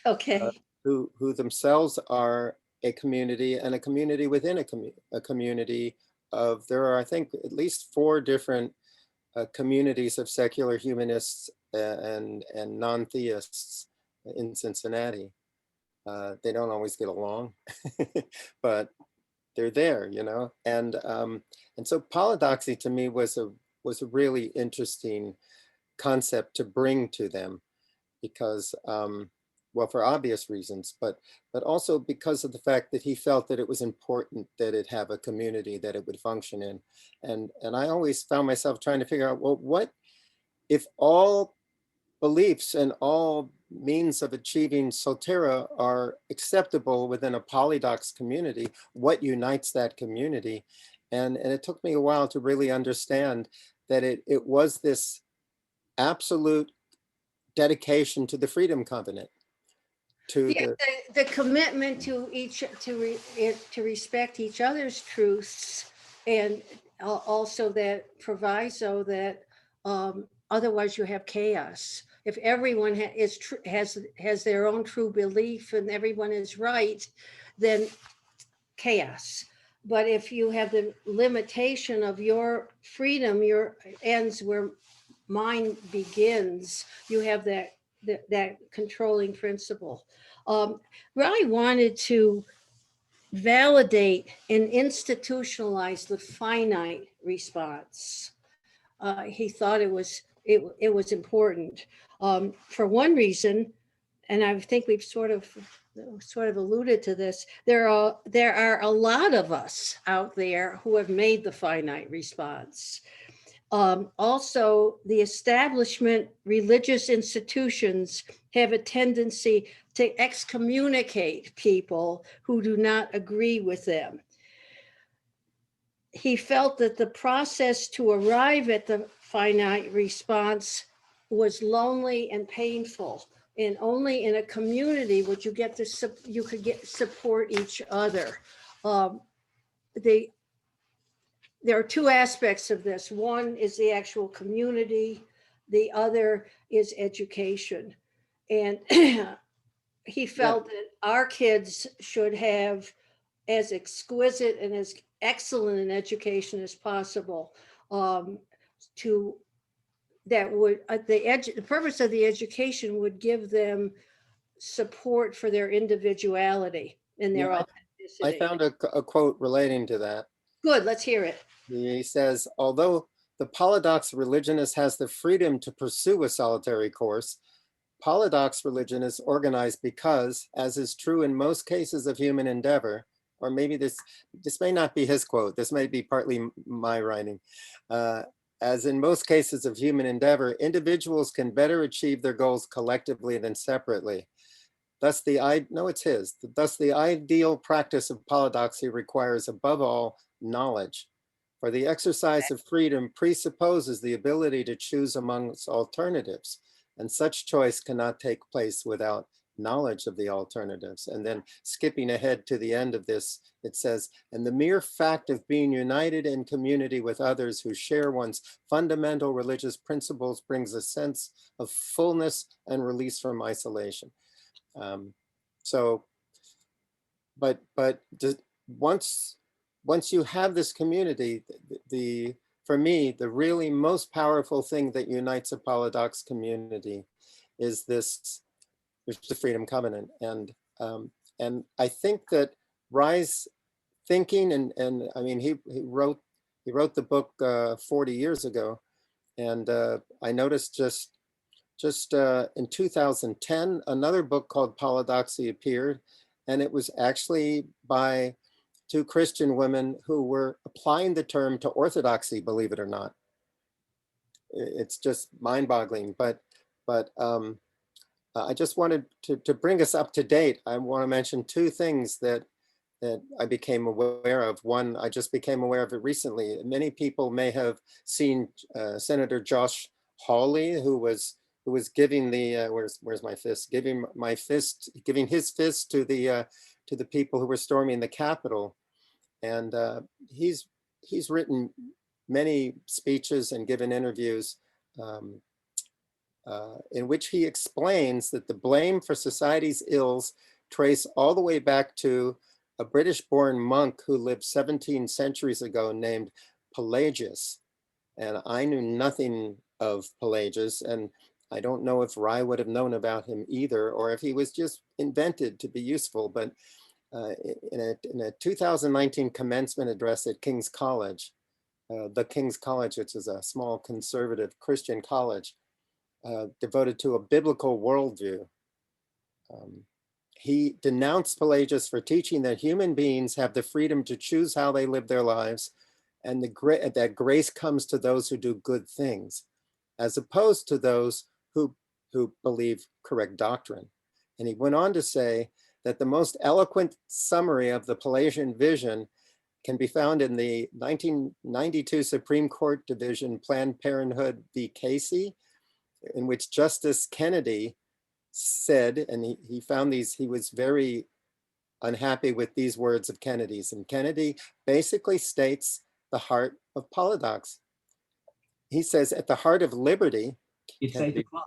Speaker 2: Okay.
Speaker 1: who themselves are a community, and a community within a community of, there are, I think, at least 4 different communities of secular humanists and non-theists in Cincinnati. They don't always get along, but they're there, and so polydoxy to me was a really interesting concept to bring to them, because well, for obvious reasons, but also because of the fact that he felt that it was important that it have a community that it would function in. And I always found myself trying to figure out, well, what if all beliefs and all means of achieving Soltera are acceptable within a Polydox community, what unites that community. And it took me a while to really understand that it was this absolute dedication to the Freedom Covenant, to
Speaker 2: Yeah, the commitment to to respect each other's truths, and also that proviso that otherwise you have chaos. If everyone has their own true belief and everyone is right, then chaos. But if you have the limitation of your freedom, your ends where mine begins, you have that controlling principle. Really wanted to validate and institutionalize the finite response. He thought it was important. For one reason, and I think we've sort of alluded to this, there are a lot of us out there who have made the finite response. Also, the establishment religious institutions have a tendency to excommunicate people who do not agree with them. He felt that the process to arrive at the finite response was lonely and painful, and only in a community would you could support each other. There are two aspects of this. One is the actual community. The other is education. And he felt that our kids should have as exquisite and as excellent an education as possible. The purpose of the education would give them support for their individuality and their authenticity.
Speaker 1: I found a quote relating to that.
Speaker 2: Good, let's hear it.
Speaker 1: He says, although the Polydox religionist has the freedom to pursue a solitary course, Polydox religion is organized because, as is true in most cases of human endeavor, or maybe this may not be his quote, this may be partly my writing, as in most cases of human endeavor, individuals can better achieve their goals collectively than separately. Thus the ideal practice of Polydoxy requires above all knowledge. For the exercise of freedom presupposes the ability to choose amongst alternatives, and such choice cannot take place without knowledge of the alternatives. And then skipping ahead to the end of this, it says, and the mere fact of being united in community with others who share one's fundamental religious principles brings a sense of fullness and release from isolation. Once you have this community, for me, the really most powerful thing that unites a Polydox community is the Freedom Covenant. And I think that Reines' thinking, and I mean, he wrote the book 40 years ago. And I noticed just in 2010, another book called Polydoxy appeared, and it was actually by two Christian women who were applying the term to orthodoxy, believe it or not. It's just mind-boggling, but I just wanted to bring us up to date. I want to mention two things that I became aware of. One, I just became aware of it recently. Many people may have seen Senator Josh Hawley, who was giving the where's my fist? Giving his fist to the people who were storming the Capitol. And he's written many speeches and given interviews in which he explains that the blame for society's ills trace all the way back to a British-born monk who lived 17 centuries ago named Pelagius. And I knew nothing of Pelagius, and I don't know if Rye would have known about him either, or if he was just invented to be useful. But in a 2019 commencement address at King's College, the King's College, which is a small conservative Christian college devoted to a biblical worldview, he denounced Pelagius for teaching that human beings have the freedom to choose how they live their lives, and that grace comes to those who do good things, as opposed to those who who believe correct doctrine. And he went on to say that the most eloquent summary of the Pelagian vision can be found in the 1992 Supreme Court Division Planned Parenthood v. Casey, in which Justice Kennedy said, and he found these, he was very unhappy with these words of Kennedy's, and Kennedy basically states the heart of Polydox. He says, at the heart of liberty,
Speaker 5: It's 8
Speaker 1: Kennedy,
Speaker 5: o'clock.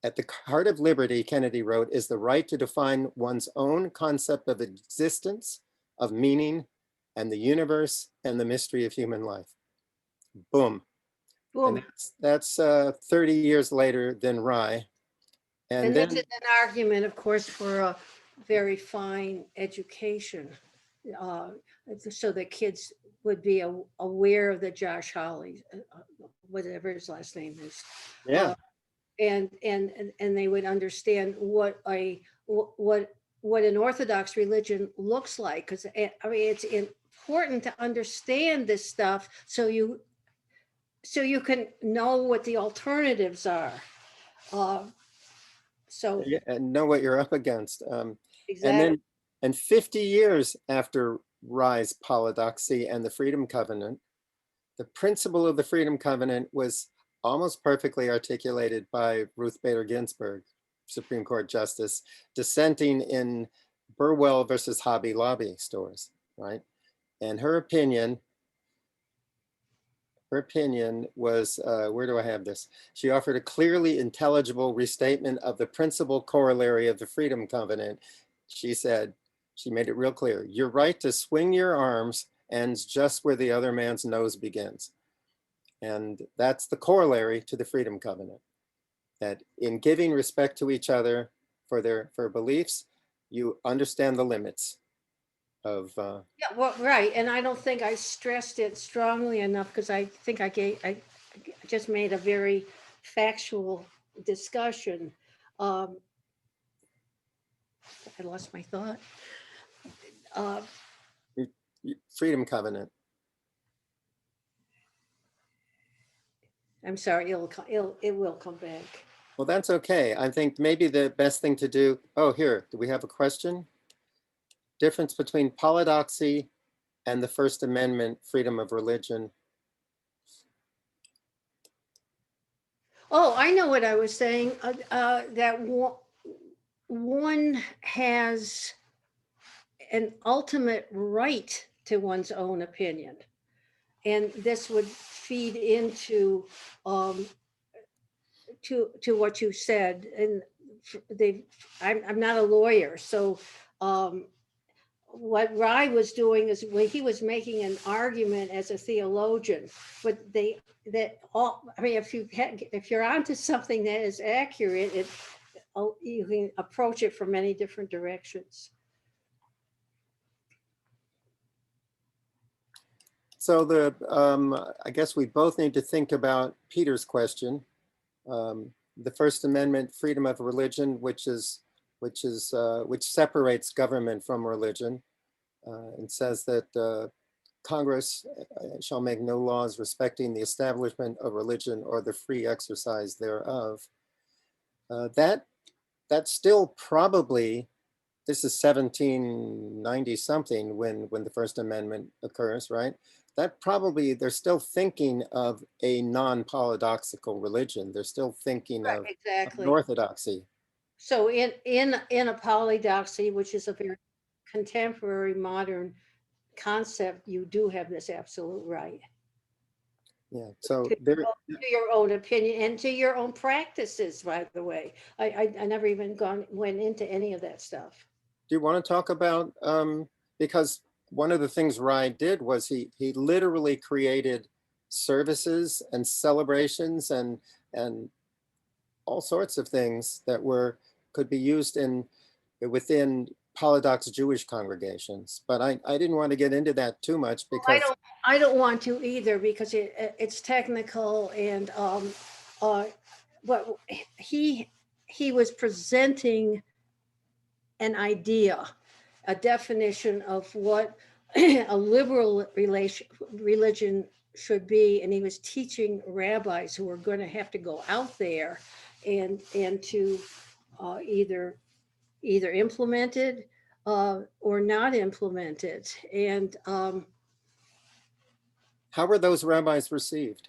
Speaker 1: at the heart of liberty, Kennedy wrote, is the right to define one's own concept of existence, of meaning, and the universe, and the mystery of human life. Boom.
Speaker 2: Boom.
Speaker 1: And that's 30 years later than Rye.
Speaker 2: And
Speaker 1: then,
Speaker 2: this is an argument, of course, for a very fine education, so that kids would be aware of the Josh Hawley, whatever his last name is.
Speaker 1: yeah,
Speaker 2: And they would understand what an Orthodox religion looks like, because I mean it's important to understand this stuff so you can know what the alternatives are. So
Speaker 1: yeah, and know what you're up against.
Speaker 2: exactly.
Speaker 1: And 50 years after Rye's Polydoxy and the Freedom Covenant, the principle of the Freedom Covenant was almost perfectly articulated by Ruth Bader Ginsburg, Supreme Court Justice, dissenting in Burwell versus Hobby Lobby stores, right? And her opinion was, where do I have this? She offered a clearly intelligible restatement of the principal corollary of the Freedom Covenant. She said, she made it real clear, your right to swing your arms ends just where the other man's nose begins. And that's the corollary to the Freedom Covenant, that in giving respect to each other for beliefs, you understand the limits of
Speaker 2: Yeah, well, right, and I don't think I stressed it strongly enough, because I think I just made a very factual discussion. I lost my thought.
Speaker 1: Freedom Covenant.
Speaker 2: I'm sorry, it will come back.
Speaker 1: Well, that's okay. I think maybe the best thing to do, oh, here, do we have a question? Difference between Polydoxy and the First Amendment, freedom of religion.
Speaker 2: Oh, I know what I was saying, that one has an ultimate right to one's own opinion. And this would feed into to what you said. And I'm not a lawyer, so what Rye was doing is when he was making an argument as a theologian, but I mean, if you're onto something that is accurate, you can approach it from many different directions.
Speaker 1: So I guess we both need to think about Peter's question. The First Amendment, freedom of religion, which separates government from religion, and says that Congress shall make no laws respecting the establishment of religion or the free exercise thereof. That's still probably, this is 1790 something when the First Amendment occurs, right? That probably, they're still thinking of a non-polydoxical religion. They're still thinking
Speaker 2: Right,
Speaker 1: of
Speaker 2: exactly.
Speaker 1: an orthodoxy.
Speaker 2: So in a polydoxy, which is a very contemporary modern concept, you do have this absolute right
Speaker 1: Yeah, so
Speaker 2: to
Speaker 1: there,
Speaker 2: your own opinion and to your own practices, by the way. I never even went into any of that stuff.
Speaker 1: do you want to talk about, because one of the things Rye did was he literally created services and celebrations and all sorts of things that could be used within Polydox Jewish congregations. But I didn't want to get into that too much because
Speaker 2: I don't want to either, because it's technical, and but he was presenting an idea, a definition of what a liberal religion should be, and he was teaching rabbis who were going to have to go out there and to either implemented or not implemented. And
Speaker 1: How were those rabbis received?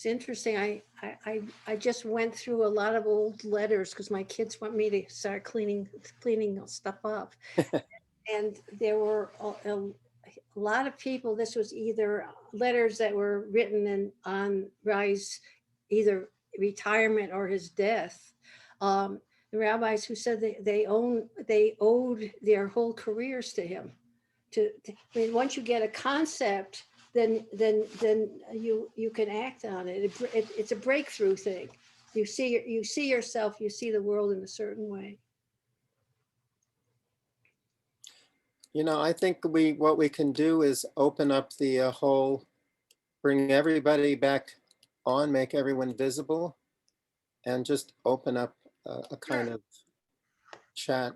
Speaker 2: it's interesting. I just went through a lot of old letters because my kids want me to start cleaning stuff up. And there were a lot of people. This was either letters that were written on Rice's either retirement or his death. The rabbis who said they owed their whole careers to him. I mean, once you get a concept, then you can act on it. It's a breakthrough thing. You see yourself, you see the world in a certain way.
Speaker 1: You know, I think what we can do is open up the whole, bring everybody back on, make everyone visible, and just open up a kind of chat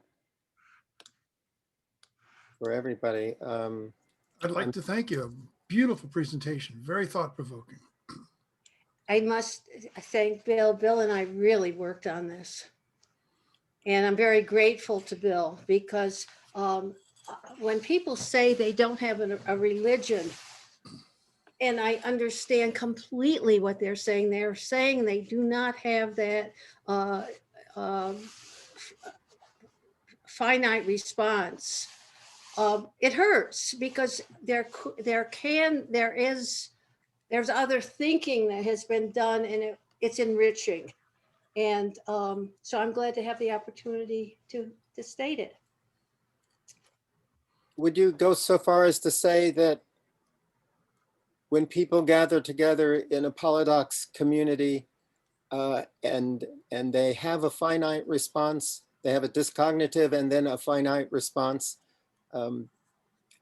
Speaker 1: for everybody.
Speaker 5: I'd like to thank you. Beautiful presentation, very thought-provoking.
Speaker 2: I must thank Bill. Bill and I really worked on this. And I'm very grateful to Bill because when people say they don't have a religion, and I understand completely what they're saying they do not have that finite response. It hurts because there's other thinking that has been done, and it's enriching. And so I'm glad to have the opportunity to state it.
Speaker 1: Would you go so far as to say that when people gather together in a Polydox community and they have a finite response, they have a discognitive and then a finite response,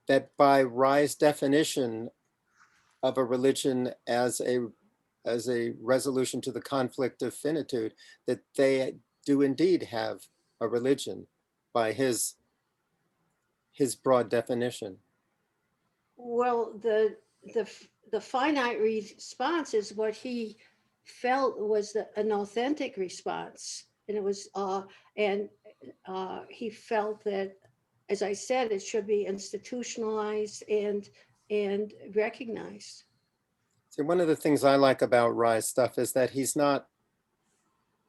Speaker 1: that by Rye's definition of a religion as a resolution to the conflict of finitude, that they do indeed have a religion by his broad definition?
Speaker 2: Well, the finite response is what he felt was an authentic response, and it was he felt that, as I said, it should be institutionalized and recognized.
Speaker 1: See, one of the things I like about Rye's stuff is that he's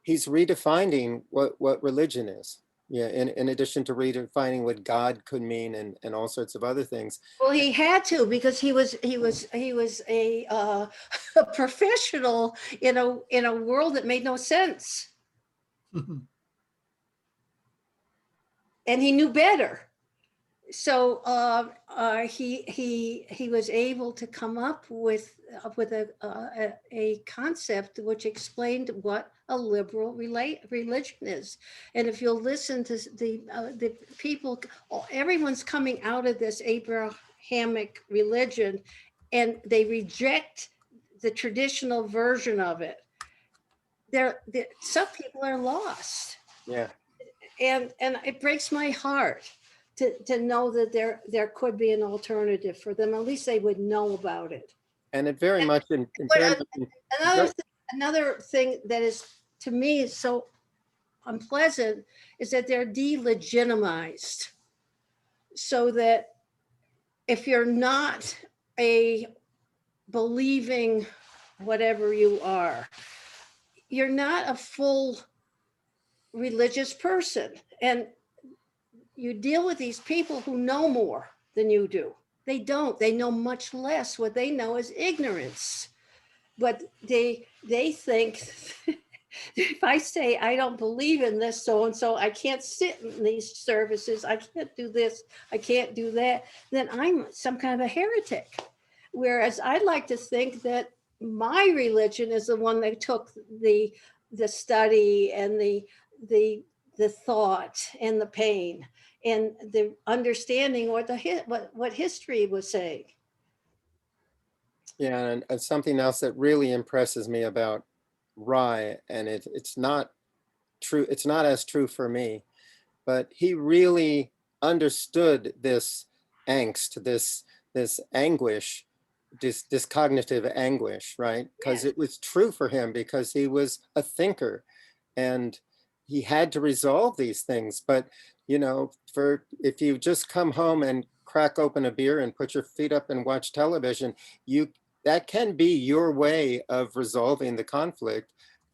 Speaker 1: redefining what religion is. Yeah, in addition to redefining what God could mean and all sorts of other things.
Speaker 2: Well, he had to, because he was a a professional in a world that made no sense, and he knew better. So he was able to come up with a concept which explained what a liberal religion is. And if you'll listen to the people, everyone's coming out of this Abrahamic religion, and they reject the traditional version of it. Some people are lost.
Speaker 1: Yeah.
Speaker 2: And it breaks my heart to know that there could be an alternative for them. At least they would know about it.
Speaker 1: And it very much in terms of,
Speaker 2: another thing that is, to me, is so unpleasant is that they're delegitimized. So that if you're not a believing whatever you are, you're not a full religious person. And you deal with these people who know more than you do. They don't. They know much less. What they know is ignorance. But they think if I say I don't believe in this so-and-so, I can't sit in these services, I can't do this, I can't do that, then I'm some kind of a heretic. Whereas I'd like to think that my religion is the one that took the study and the thought and the pain and the understanding what history was saying.
Speaker 1: yeah, and something else that really impresses me about Rye, and it's not true, it's not as true for me, but he really understood this angst, this anguish this cognitive anguish, right? Because
Speaker 2: Yes.
Speaker 1: it was true for him, because he was a thinker and he had to resolve these things. But, for if you just come home and crack open a beer and put your feet up and watch television, that can be your way of resolving the conflict,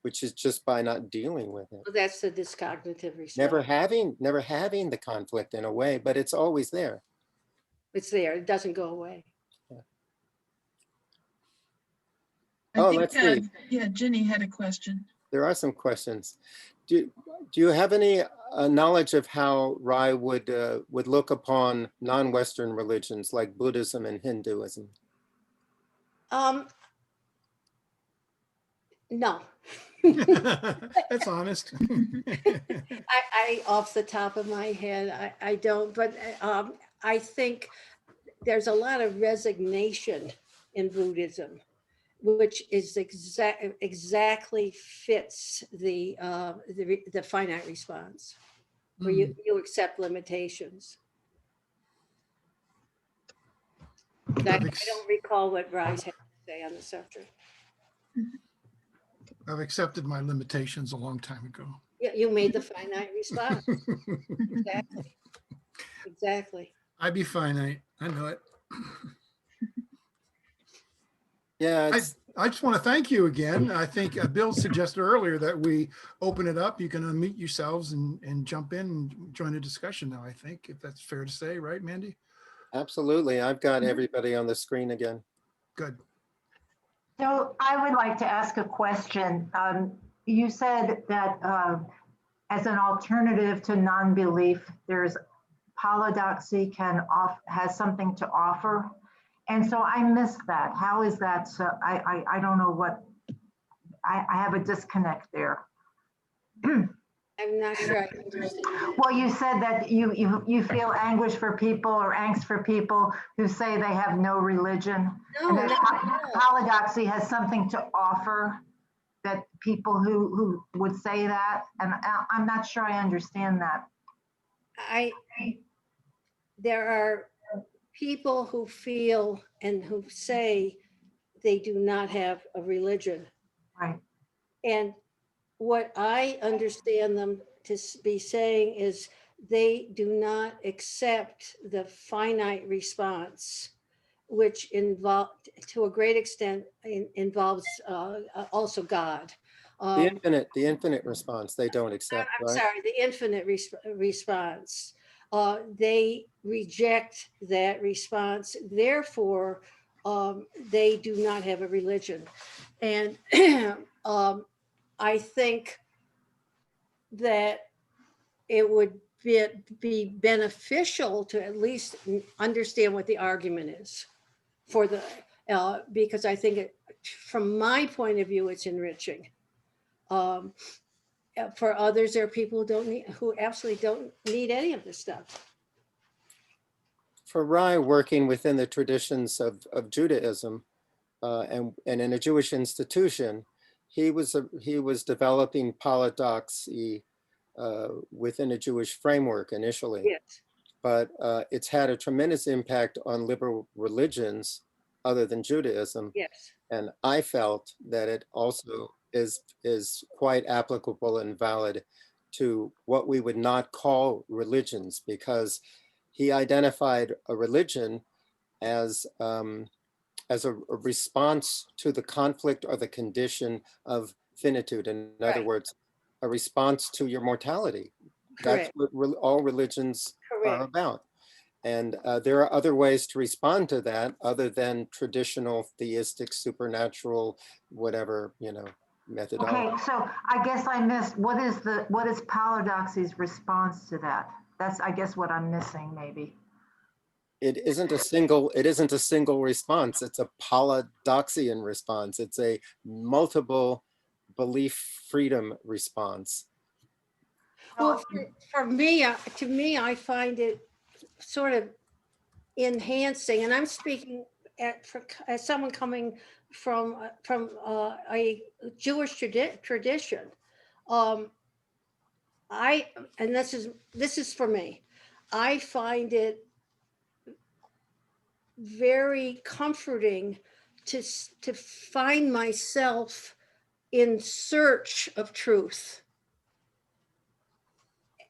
Speaker 1: which is just by not dealing with it.
Speaker 2: Well, that's the discognitive response.
Speaker 1: Never having the conflict in a way, but it's always there.
Speaker 2: It's there. It doesn't go away.
Speaker 1: Oh,
Speaker 4: I
Speaker 1: let's
Speaker 4: think,
Speaker 1: see.
Speaker 4: yeah, Jenny had a question.
Speaker 1: There are some questions. Do you have any knowledge of how Rai would look upon non-Western religions like Buddhism and Hinduism?
Speaker 2: No.
Speaker 5: That's honest.
Speaker 2: I off the top of my head, I don't, but I think there's a lot of resignation in Buddhism, which is exactly fits the finite response, where you accept limitations. I don't recall what Rise had to say on the subject.
Speaker 5: I've accepted my limitations a long time ago.
Speaker 2: Yeah, you made the finite response. Exactly. Exactly.
Speaker 5: I be finite. I know it.
Speaker 1: Yeah,
Speaker 5: I just want to thank you again. I think Bill suggested earlier that we open it up. You can unmute yourselves and jump in and join the discussion now, I think, if that's fair to say, right, Mandy?
Speaker 1: absolutely. I've got everybody on the screen again.
Speaker 5: Good.
Speaker 3: So I would like to ask a question. You said that as an alternative to non-belief, there's Polydoxy has something to offer. And so I missed that. How is that? So I don't know what, I have a disconnect there.
Speaker 2: I'm not sure I understand.
Speaker 3: Well, you said that you feel anguish for people or angst for people who say they have no religion.
Speaker 2: No,
Speaker 3: And that
Speaker 2: no.
Speaker 3: Polydoxy has something to offer that people who would say that. And I'm not sure I understand that.
Speaker 2: There are people who feel and who say they do not have a religion.
Speaker 3: Right.
Speaker 2: And what I understand them to be saying is they do not accept the finite response, which to a great extent involves also God.
Speaker 1: The infinite response they don't accept,
Speaker 2: I'm
Speaker 1: right?
Speaker 2: sorry, the infinite response. They reject that response. Therefore, they do not have a religion. And I think that it would be beneficial to at least understand what the argument is for because I think from my point of view, it's enriching. For others, there are people who absolutely don't need any of this stuff.
Speaker 1: For Rai, working within the traditions of Judaism and in a Jewish institution, he was developing Polydoxy within a Jewish framework initially.
Speaker 2: Yes.
Speaker 1: But it's had a tremendous impact on liberal religions other than Judaism.
Speaker 2: Yes.
Speaker 1: And I felt that it also is quite applicable and valid to what we would not call religions, because he identified a religion as a response to the conflict or the condition of finitude. In other words, a response to your mortality.
Speaker 2: Correct.
Speaker 1: That's what all religions
Speaker 2: Correct.
Speaker 1: are about. And there are other ways to respond to that other than traditional theistic, supernatural, whatever, methodology.
Speaker 3: Okay, so I guess I missed, what is Polydoxy's response to that? That's, I guess, what I'm missing maybe.
Speaker 1: It isn't a single response. It's a Polydoxian response. It's a multiple belief freedom response.
Speaker 2: Well, for me, to me, I find it sort of enhancing, and I'm speaking as someone coming from a Jewish tradition. This is for me. I find it very comforting to find myself in search of truth,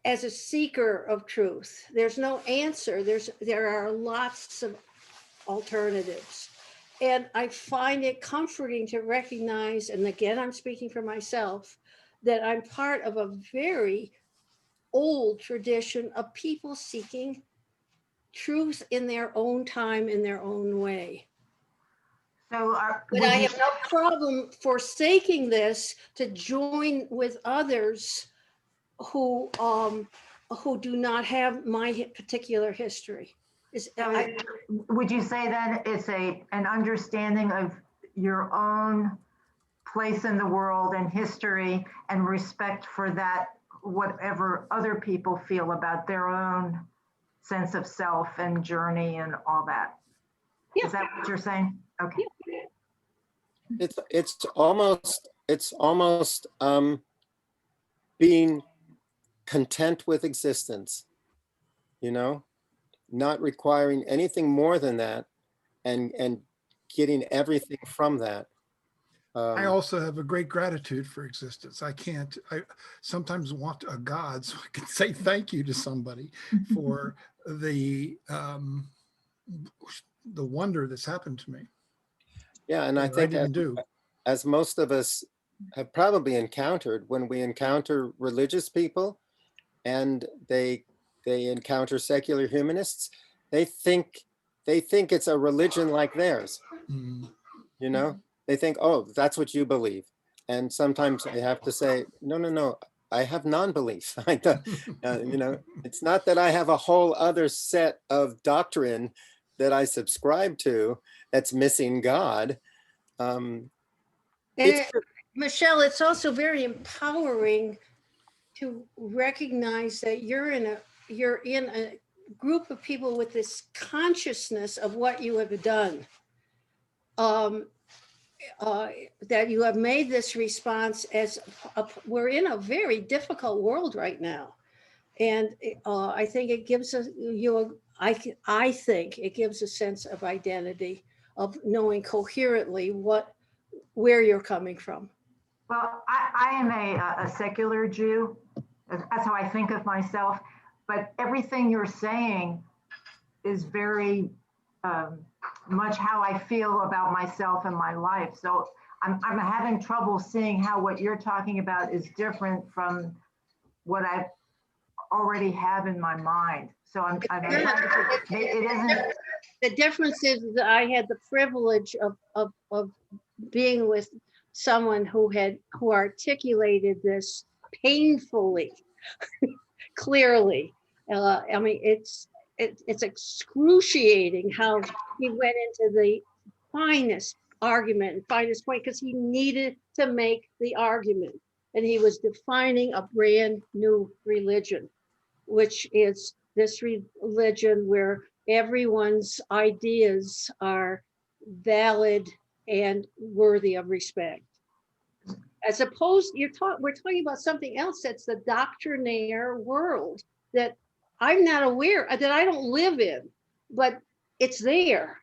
Speaker 2: as a seeker of truth. There's no answer. There are lots of alternatives. And I find it comforting to recognize, and again, I'm speaking for myself, that I'm part of a very old tradition of people seeking truth in their own time, in their own way.
Speaker 3: So
Speaker 2: But I have no problem forsaking this to join with others who do not have my particular history.
Speaker 3: would you say then it's an understanding of your own place in the world and history and respect for that, whatever other people feel about their own sense of self and journey and all that?
Speaker 2: Yeah.
Speaker 3: Is that what you're saying? Okay.
Speaker 1: It's almost being content with existence, you know, not requiring anything more than that, and getting everything from that.
Speaker 5: I also have a great gratitude for existence. I sometimes want a God so I can say thank you to somebody for the wonder that's happened to me.
Speaker 1: Yeah, and I think as most of us have probably encountered, when we encounter religious people and they encounter secular humanists, they think it's a religion like theirs.
Speaker 5: Mm.
Speaker 1: You know, they think, oh, that's what you believe. And sometimes I have to say, no, I have non-belief. You know, it's not that I have a whole other set of doctrine that I subscribe to that's missing God.
Speaker 2: Michelle, it's also very empowering to recognize that you're in a group of people with this consciousness of what you have done. That you have made this response we're in a very difficult world right now. And I think it gives I think it gives a sense of identity, of knowing coherently where you're coming from.
Speaker 3: Well, I am a secular Jew. That's how I think of myself. But everything you're saying is very much how I feel about myself and my life. So I'm having trouble seeing how what you're talking about is different from what I already have in my mind. So it isn't.
Speaker 2: The difference is that I had the privilege of being with someone who articulated this painfully, clearly. I mean, it's excruciating how he went into the finest argument and finest point, because he needed to make the argument, and he was defining a brand new religion, which is this religion where everyone's ideas are valid and worthy of respect. As opposed, we're talking about something else that's the doctrinaire world that I'm not aware, that I don't live in, but it's there.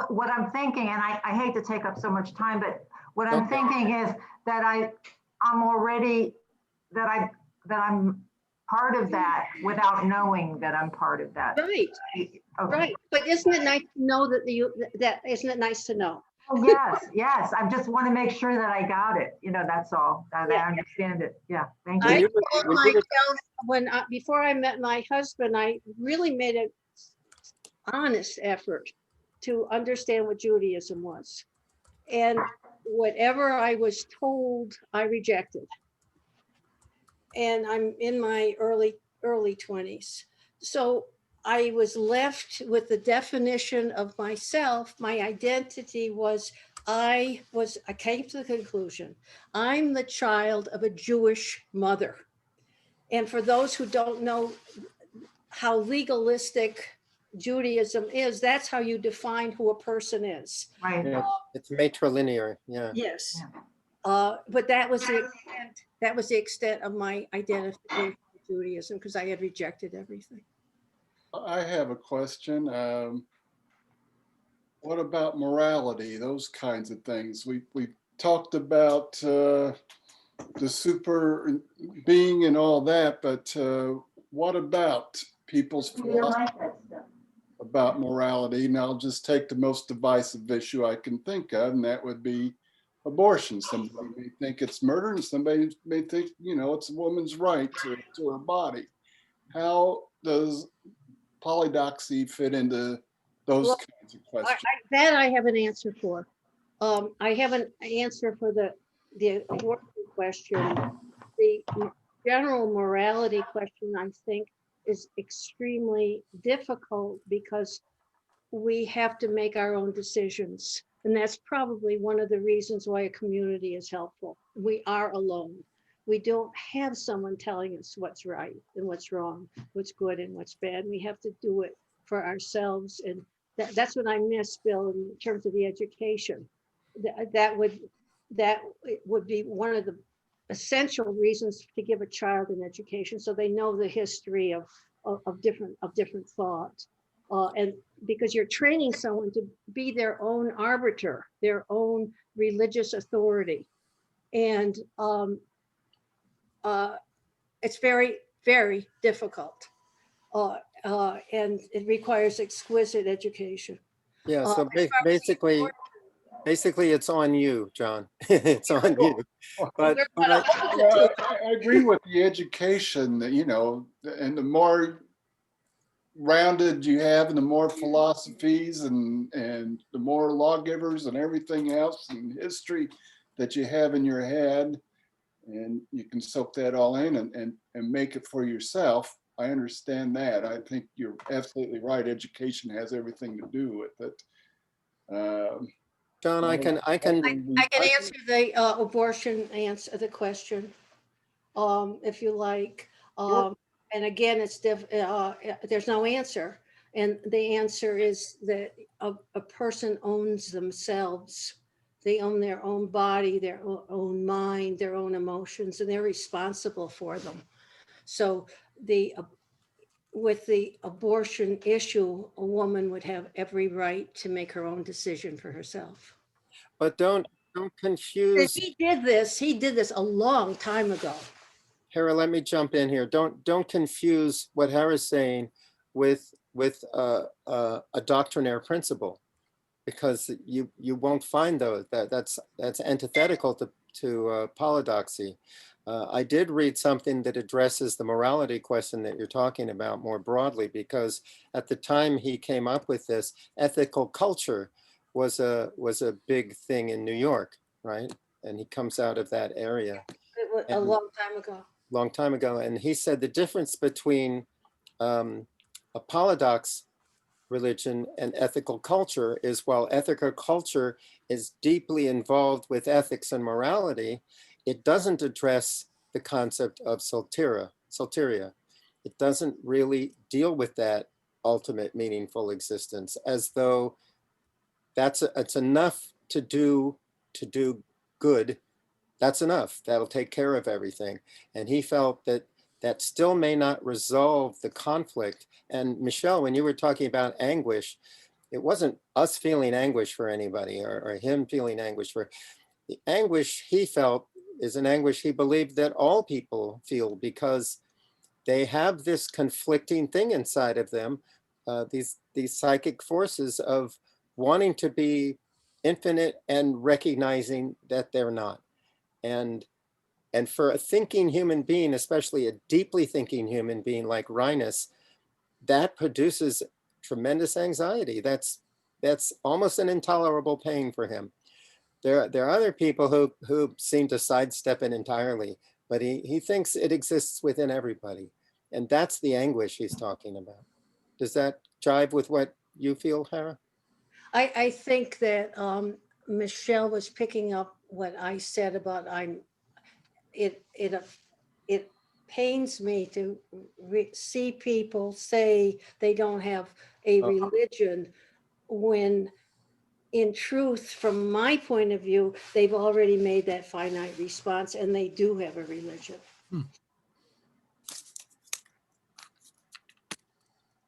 Speaker 3: What I'm thinking, and I hate to take up so much time, but what I'm thinking is that I'm already, that I'm part of that without knowing that I'm part of that.
Speaker 2: Right. Okay. Right. But isn't it nice to know isn't it nice to know?
Speaker 3: Oh, yes. I just want to make sure that I got it. You know, that's all. That I understand it. Yeah. Thank you.
Speaker 2: I told myself before I met my husband, I really made an honest effort to understand what Judaism was. And whatever I was told, I rejected. And I'm in my early 20s. So I was left with the definition of myself. My identity was, I came to the conclusion, I'm the child of a Jewish mother. And for those who don't know how legalistic Judaism is, that's how you define who a person is.
Speaker 3: Right.
Speaker 1: Yeah, it's matrilinear. Yeah.
Speaker 2: Yes. But that was the extent of my identification with Judaism, because I had rejected everything.
Speaker 6: I have a question. What about morality, those kinds of things? We talked about the super being and all that, but what about people's philosophy about morality? And I'll just take the most divisive issue I can think of, and that would be abortion. Somebody may think it's murder, and somebody may think, you know, it's a woman's right to her body. How does polydoxy fit into those
Speaker 2: Well,
Speaker 6: kinds of questions?
Speaker 2: That I have an answer for. I have an answer for the abortion question. The general morality question, I think, is extremely difficult because we have to make our own decisions. And that's probably one of the reasons why a community is helpful. We are alone. We don't have someone telling us what's right and what's wrong, what's good and what's bad. We have to do it for ourselves. And that's what I miss, Bill, in terms of the education. That would be one of the essential reasons to give a child an education, so they know the history of different thought. And because you're training someone to be their own arbiter, their own religious authority. And it's very, very difficult. And it requires exquisite education.
Speaker 1: Yeah, so
Speaker 2: As far as the
Speaker 1: basically it's on you, John. It's on you. But
Speaker 2: we're gonna hold it
Speaker 6: Well,
Speaker 2: to
Speaker 6: I agree with the education that, you know, and the more rounded you have and the more philosophies and the more lawgivers and everything else and history that you have in your head, and you can soak that all in and make it for yourself. I understand that. I think you're absolutely right. Education has everything to do with it.
Speaker 1: John, I can
Speaker 2: I can answer the abortion the question, if you like.
Speaker 6: Sure.
Speaker 2: And again, there's no answer. And the answer is that a person owns themselves. They own their own body, their own mind, their own emotions, and they're responsible for them. So with the abortion issue, a woman would have every right to make her own decision for herself.
Speaker 1: but don't confuse,
Speaker 2: He did this a long time ago.
Speaker 1: Hera, let me jump in here. Don't confuse what Hera's saying with a doctrinaire principle, because you won't find those. That's antithetical to polydoxy. I did read something that addresses the morality question that you're talking about more broadly, because at the time he came up with this, ethical culture was a big thing in New York, right? And he comes out of that area.
Speaker 2: It was a long time ago.
Speaker 1: Long time ago. And he said the difference between a polydox religion and ethical culture is, while ethical culture is deeply involved with ethics and morality, it doesn't address the concept of soteria. It doesn't really deal with that ultimate meaningful existence, as though it's enough to do good. That's enough. That'll take care of everything. And he felt that that still may not resolve the conflict. And Michelle, when you were talking about anguish, it wasn't us feeling anguish for anybody or him feeling anguish for. The anguish he felt is an anguish he believed that all people feel, because they have this conflicting thing inside of them, these psychic forces of wanting to be infinite and recognizing that they're not. And for a thinking human being, especially a deeply thinking human being like Reines, that produces tremendous anxiety. That's almost an intolerable pain for him. There are other people who seem to sidestep it entirely, but he thinks it exists within everybody. And that's the anguish he's talking about. Does that jive with what you feel, Hera?
Speaker 2: I think that Michelle was picking up what I said about it pains me to see people say they don't have a religion, when in truth, from my point of view, they've already made that finite response and they do have a religion.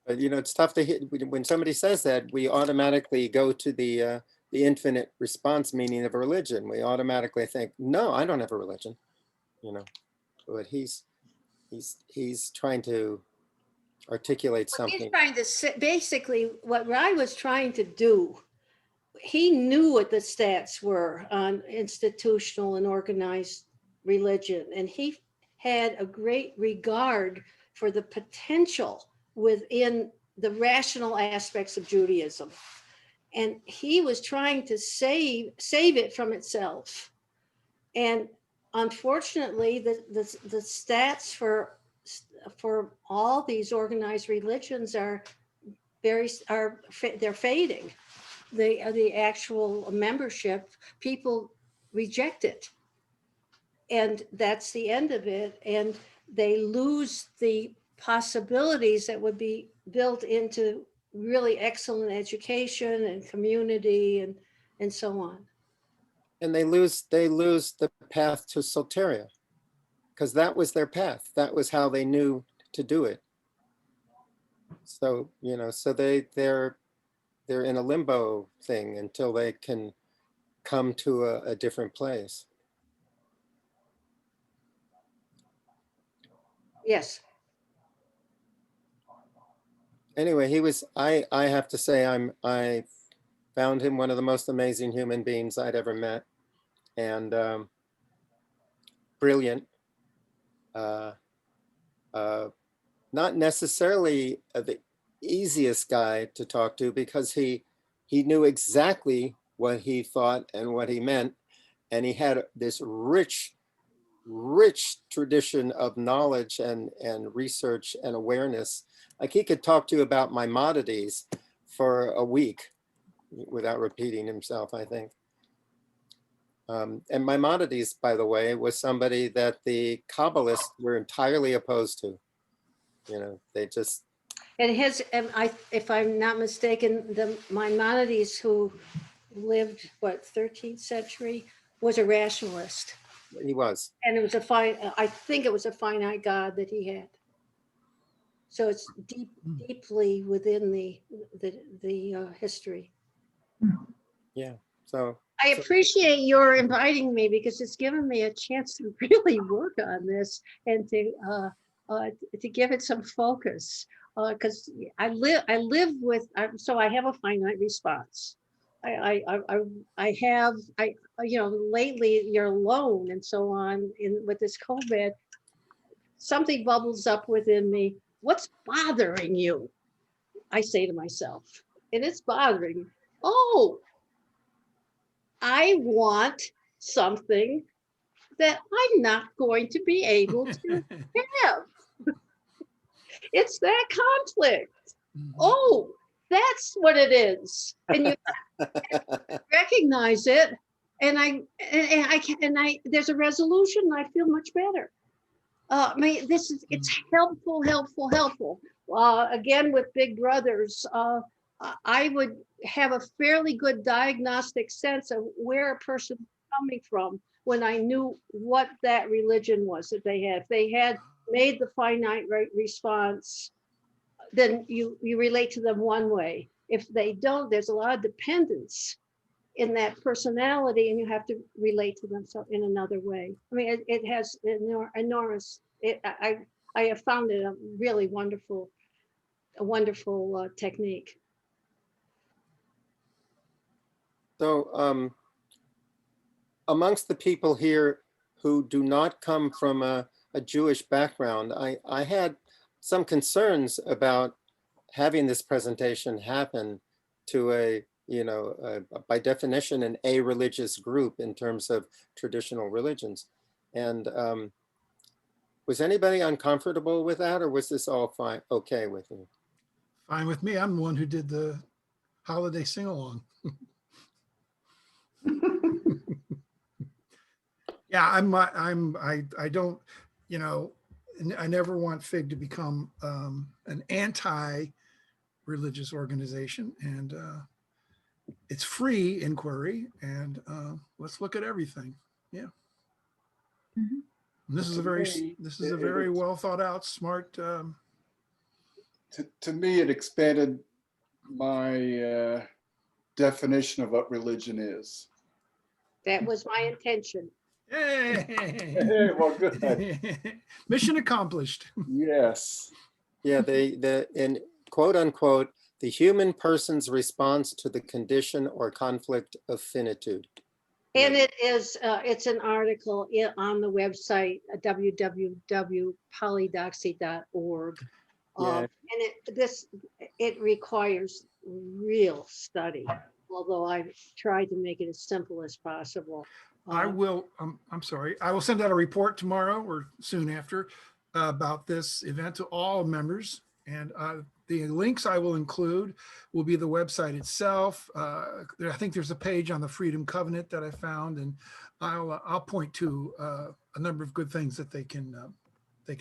Speaker 1: But you know, it's tough to hit when somebody says that. We automatically go to the infinite response meaning of religion. We automatically think, no, I don't have a religion, you know. But he's trying to articulate
Speaker 2: Well, he's
Speaker 1: something.
Speaker 2: trying to say, basically, what Rai was trying to do, he knew what the stats were on institutional and organized religion, and he had a great regard for the potential within the rational aspects of Judaism. And he was trying to save it from itself. And unfortunately, the stats for all these organized religions are they're fading. The actual membership, people reject it, and that's the end of it. And they lose the possibilities that would be built into really excellent education and community and so on.
Speaker 1: And they lose the path to soteria, because that was their path. That was how they knew to do it. So, you know, so they're in a limbo thing until they can come to a different place.
Speaker 2: Yes.
Speaker 1: Anyway, I have to say, I found him one of the most amazing human beings I'd ever met, and brilliant. Not necessarily the easiest guy to talk to, because he knew exactly what he thought and what he meant, and he had this rich tradition of knowledge and research and awareness. Like, he could talk to you about Maimonides for a week without repeating himself, I think. And Maimonides, by the way, was somebody that the Kabbalists were entirely opposed to. You know, they just...
Speaker 2: And if I'm not mistaken, the Maimonides, who lived, 13th century, was a rationalist.
Speaker 1: He was.
Speaker 2: And it was I think it was a finite God that he had. So it's deeply within the history.
Speaker 1: Yeah. So
Speaker 2: I appreciate your inviting me, because it's given me a chance to really work on this and to give it some focus. Because I live with, so I have a finite response. I have, you know, lately you're alone and so on with this COVID, something bubbles up within me. What's bothering you? I say to myself, and it's bothering me. Oh, I want something that I'm not going to be able to have. It's that conflict. Oh, that's what it is. And you recognize it, and there's a resolution, and I feel much better. It's helpful. Again, with Big Brothers, I would have a fairly good diagnostic sense of where a person was coming from when I knew what that religion was that they had. If they had made the finite response, then you relate to them one way. If they don't, there's a lot of dependence in that personality, and you have to relate to them in another way. I mean, it has enormous. I have found it a really wonderful technique.
Speaker 1: So amongst the people here who do not come from a Jewish background, I had some concerns about having this presentation happen to a, you know, by definition, an a-religious group in terms of traditional religions. And was anybody uncomfortable with that, or was this all fine, okay with you?
Speaker 5: Fine with me. I'm the one who did the holiday sing-along. Yeah, I don't, you know, I never want FIG to become an anti-religious organization, and it's free inquiry, and let's look at everything. Yeah.
Speaker 3: Mhm.
Speaker 5: And this is a very well thought out, smart
Speaker 6: to me, it expanded my definition of what religion is.
Speaker 2: That was my intention.
Speaker 6: Hey, well, good.
Speaker 5: Mission accomplished.
Speaker 6: Yes.
Speaker 1: Yeah, in quote unquote, the human person's response to the condition or conflict of finitude.
Speaker 2: And it is, it's an article on the website, www.polydoxy.org.
Speaker 1: Yeah.
Speaker 2: And it requires real study, although I've tried to make it as simple as possible.
Speaker 5: I will, I'm sorry, I will send out a report tomorrow or soon after about this event to all members. And the links I will include will be the website itself. I think there's a page on the Freedom Covenant that I found, and I'll point to a number of good things that they can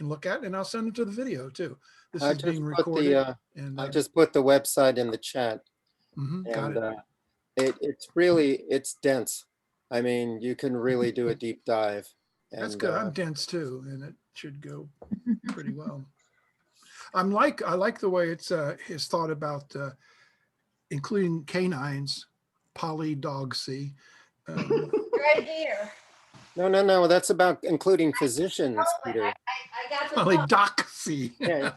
Speaker 5: look at, and I'll send them to the video too. This is being recorded. And
Speaker 1: I just put the website in the chat.
Speaker 5: got
Speaker 1: And
Speaker 5: it.
Speaker 1: it's dense. I mean, you can really do a deep dive.
Speaker 5: That's
Speaker 1: And,
Speaker 5: good. I'm dense too, and it should go pretty well. I like the way it's thought about including canines, polydoxy.
Speaker 2: Right here.
Speaker 1: No, that's about including physicians, Peter.
Speaker 2: I got the
Speaker 5: Polydoxy.
Speaker 1: Yeah,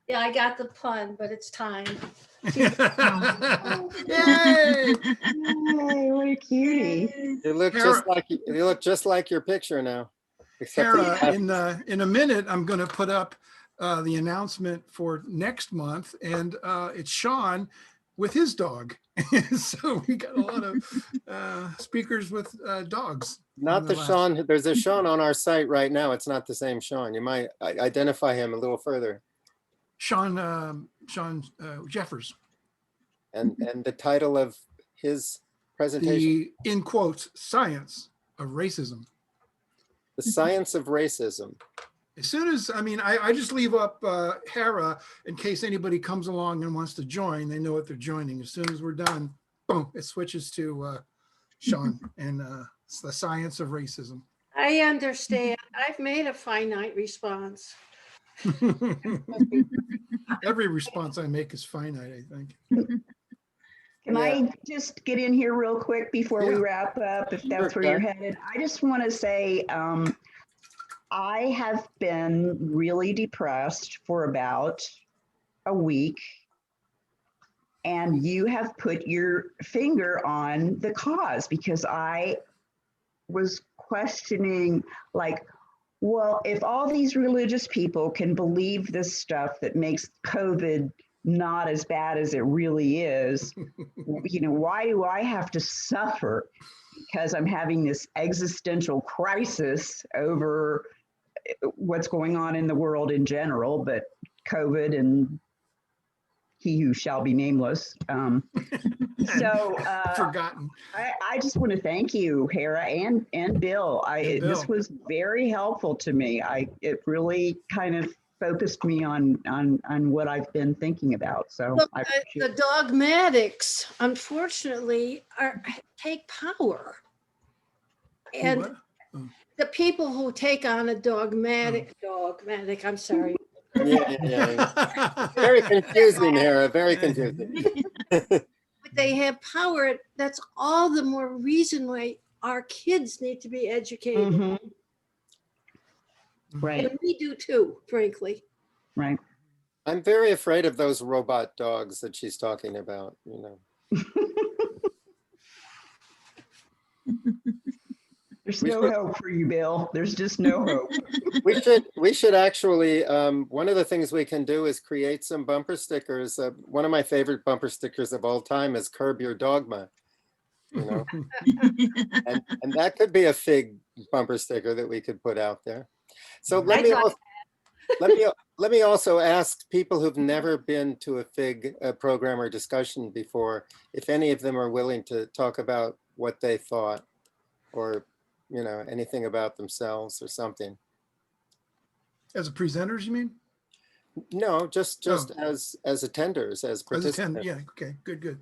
Speaker 2: Yeah, I got the pun, but it's time.
Speaker 5: Yay!
Speaker 7: Yay, what a cutie.
Speaker 1: You look just like your picture now. Except that you
Speaker 5: Hera,
Speaker 1: have-
Speaker 5: in a minute, I'm going to put up the announcement for next month, and it's Sean with his dog. So we got a lot of speakers with dogs.
Speaker 1: Not the Sean. There's a Sean on our site right now. It's not the same Sean. You might identify him a little further.
Speaker 5: Sean Jeffers.
Speaker 1: And the title of his presentation,
Speaker 5: The, in quotes, science of racism.
Speaker 1: The Science of Racism.
Speaker 5: As soon as, I just leave up Hera in case anybody comes along and wants to join, they know what they're joining. As soon as we're done, boom, it switches to Sean, and it's the science of racism.
Speaker 2: I understand. I've made a finite response.
Speaker 5: Every response I make is finite, I think.
Speaker 7: Can I just get in here real quick before we wrap up, if that's where you're headed? I just want to say, I have been really depressed for about a week, and you have put your finger on the cause, because I was questioning, like, well, if all these religious people can believe this stuff that makes COVID not as bad as it really is, why do I have to suffer because I'm having this existential crisis over what's going on in the world in general, but COVID and he who shall be nameless.
Speaker 5: Forgotten.
Speaker 7: I just want to thank you, Hera and Bill.
Speaker 5: And Bill.
Speaker 7: This was very helpful to me. It really kind of focused me on what I've been thinking about. So
Speaker 2: Look,
Speaker 7: I
Speaker 2: the dogmatics, unfortunately, take power. And
Speaker 5: What?
Speaker 2: the people who take on a dogmatic, I'm sorry.
Speaker 1: Yeah. Very confusing, Hera. Very confusing.
Speaker 2: They have power. That's all the more reason why our kids need to be educated.
Speaker 7: Mhm. Right,
Speaker 2: And we do too, frankly.
Speaker 7: right.
Speaker 1: I'm very afraid of those robot dogs that she's talking about,
Speaker 7: There's no hope for you, Bill. There's just no hope.
Speaker 1: We should actually, one of the things we can do is create some bumper stickers. One of my favorite bumper stickers of all time is "Curb Your Dogma," and that could be a FIG bumper sticker that we could put out there. So let me also ask people who've never been to a FIG program or discussion before, if any of them are willing to talk about what they thought, or anything about themselves or something.
Speaker 5: As presenters, you mean?
Speaker 1: No, just as attenders, as participants.
Speaker 5: Yeah, okay, good.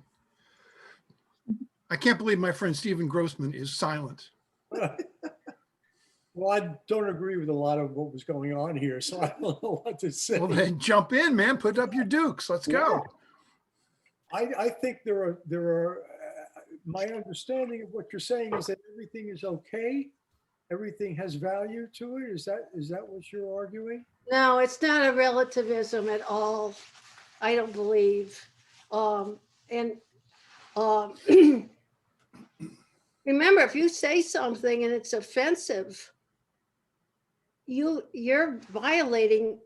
Speaker 5: I can't believe my friend Stephen Grossman is silent.
Speaker 8: Well, I don't agree with a lot of what was going on here, so I don't know what to say.
Speaker 5: Well, then jump in, man. Put up your dukes. Let's go.
Speaker 8: I think there are, my understanding of what you're saying is that everything is okay. Everything has value to it. Is that what you're arguing?
Speaker 2: No, it's not a relativism at all. I don't believe. And remember, if you say something and it's offensive, you're violating.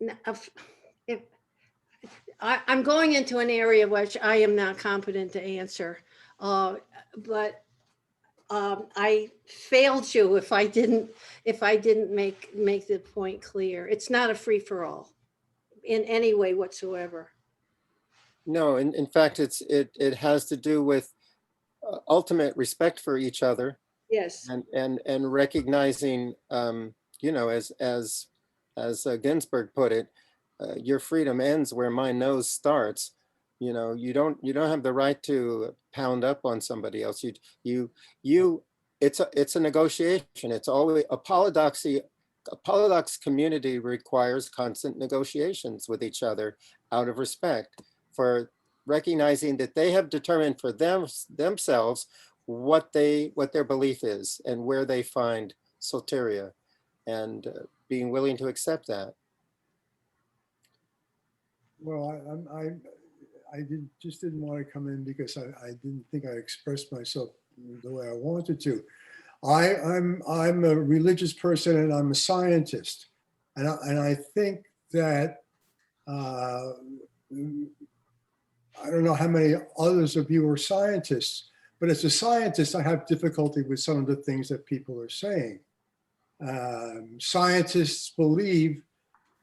Speaker 2: I'm going into an area which I am not competent to answer, but I failed you if I didn't make the point clear. It's not a free for all in any way whatsoever.
Speaker 1: No, in fact, it has to do with ultimate respect for each other,
Speaker 2: Yes.
Speaker 1: and recognizing, as Ginsburg put it, your freedom ends where my nose starts. You don't have the right to pound up on somebody else. It's a negotiation. It's always a Polydoxy. A Polydox community requires constant negotiations with each other out of respect, for recognizing that they have determined for themselves what their belief is and where they find soteria, and being willing to accept that.
Speaker 8: Well, I didn't want to come in because I didn't think I expressed myself the way I wanted to. I'm a religious person and I'm a scientist, and I think that I don't know how many others of you are scientists, but as a scientist, I have difficulty with some of the things that people are saying. Scientists believe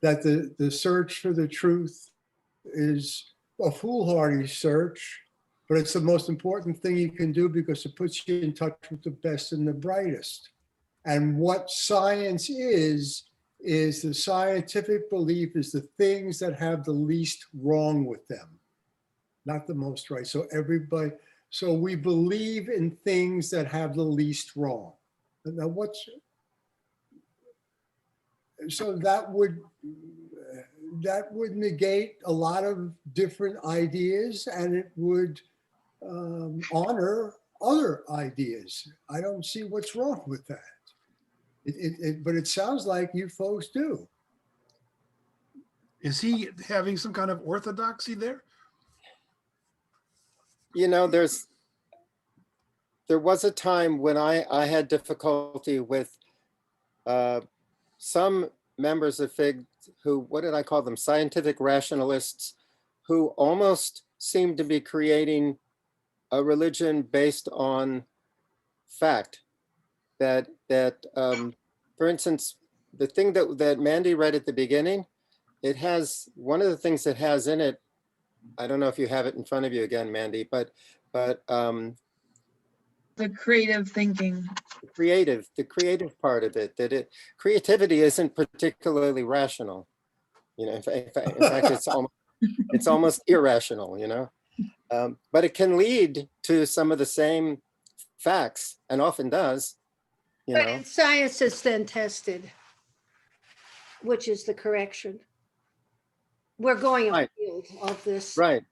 Speaker 8: that the search for the truth is a foolhardy search, but it's the most important thing you can do because it puts you in touch with the best and the brightest. And what science is the scientific belief is the things that have the least wrong with them, not the most right. So we believe in things that have the least wrong. Now so that would negate a lot of different ideas, and it would honor other ideas. I don't see what's wrong with that. But it sounds like you folks do.
Speaker 5: Is he having some kind of orthodoxy there?
Speaker 1: There was a time when I had difficulty with some members of FIG who, what did I call them? Scientific rationalists, who almost seemed to be creating a religion based on fact. That for instance, the thing that Mandy read at the beginning, it has, one of the things it has in it, I don't know if you have it in front of you again, Mandy, but
Speaker 4: The creative thinking.
Speaker 1: the creative part of it, that creativity isn't particularly rational. In fact, it's almost irrational, but it can lead to some of the same facts, and often does,
Speaker 2: But in science, it's then tested, which is the correction. We're going
Speaker 1: Right.
Speaker 2: afield of this.
Speaker 1: Right.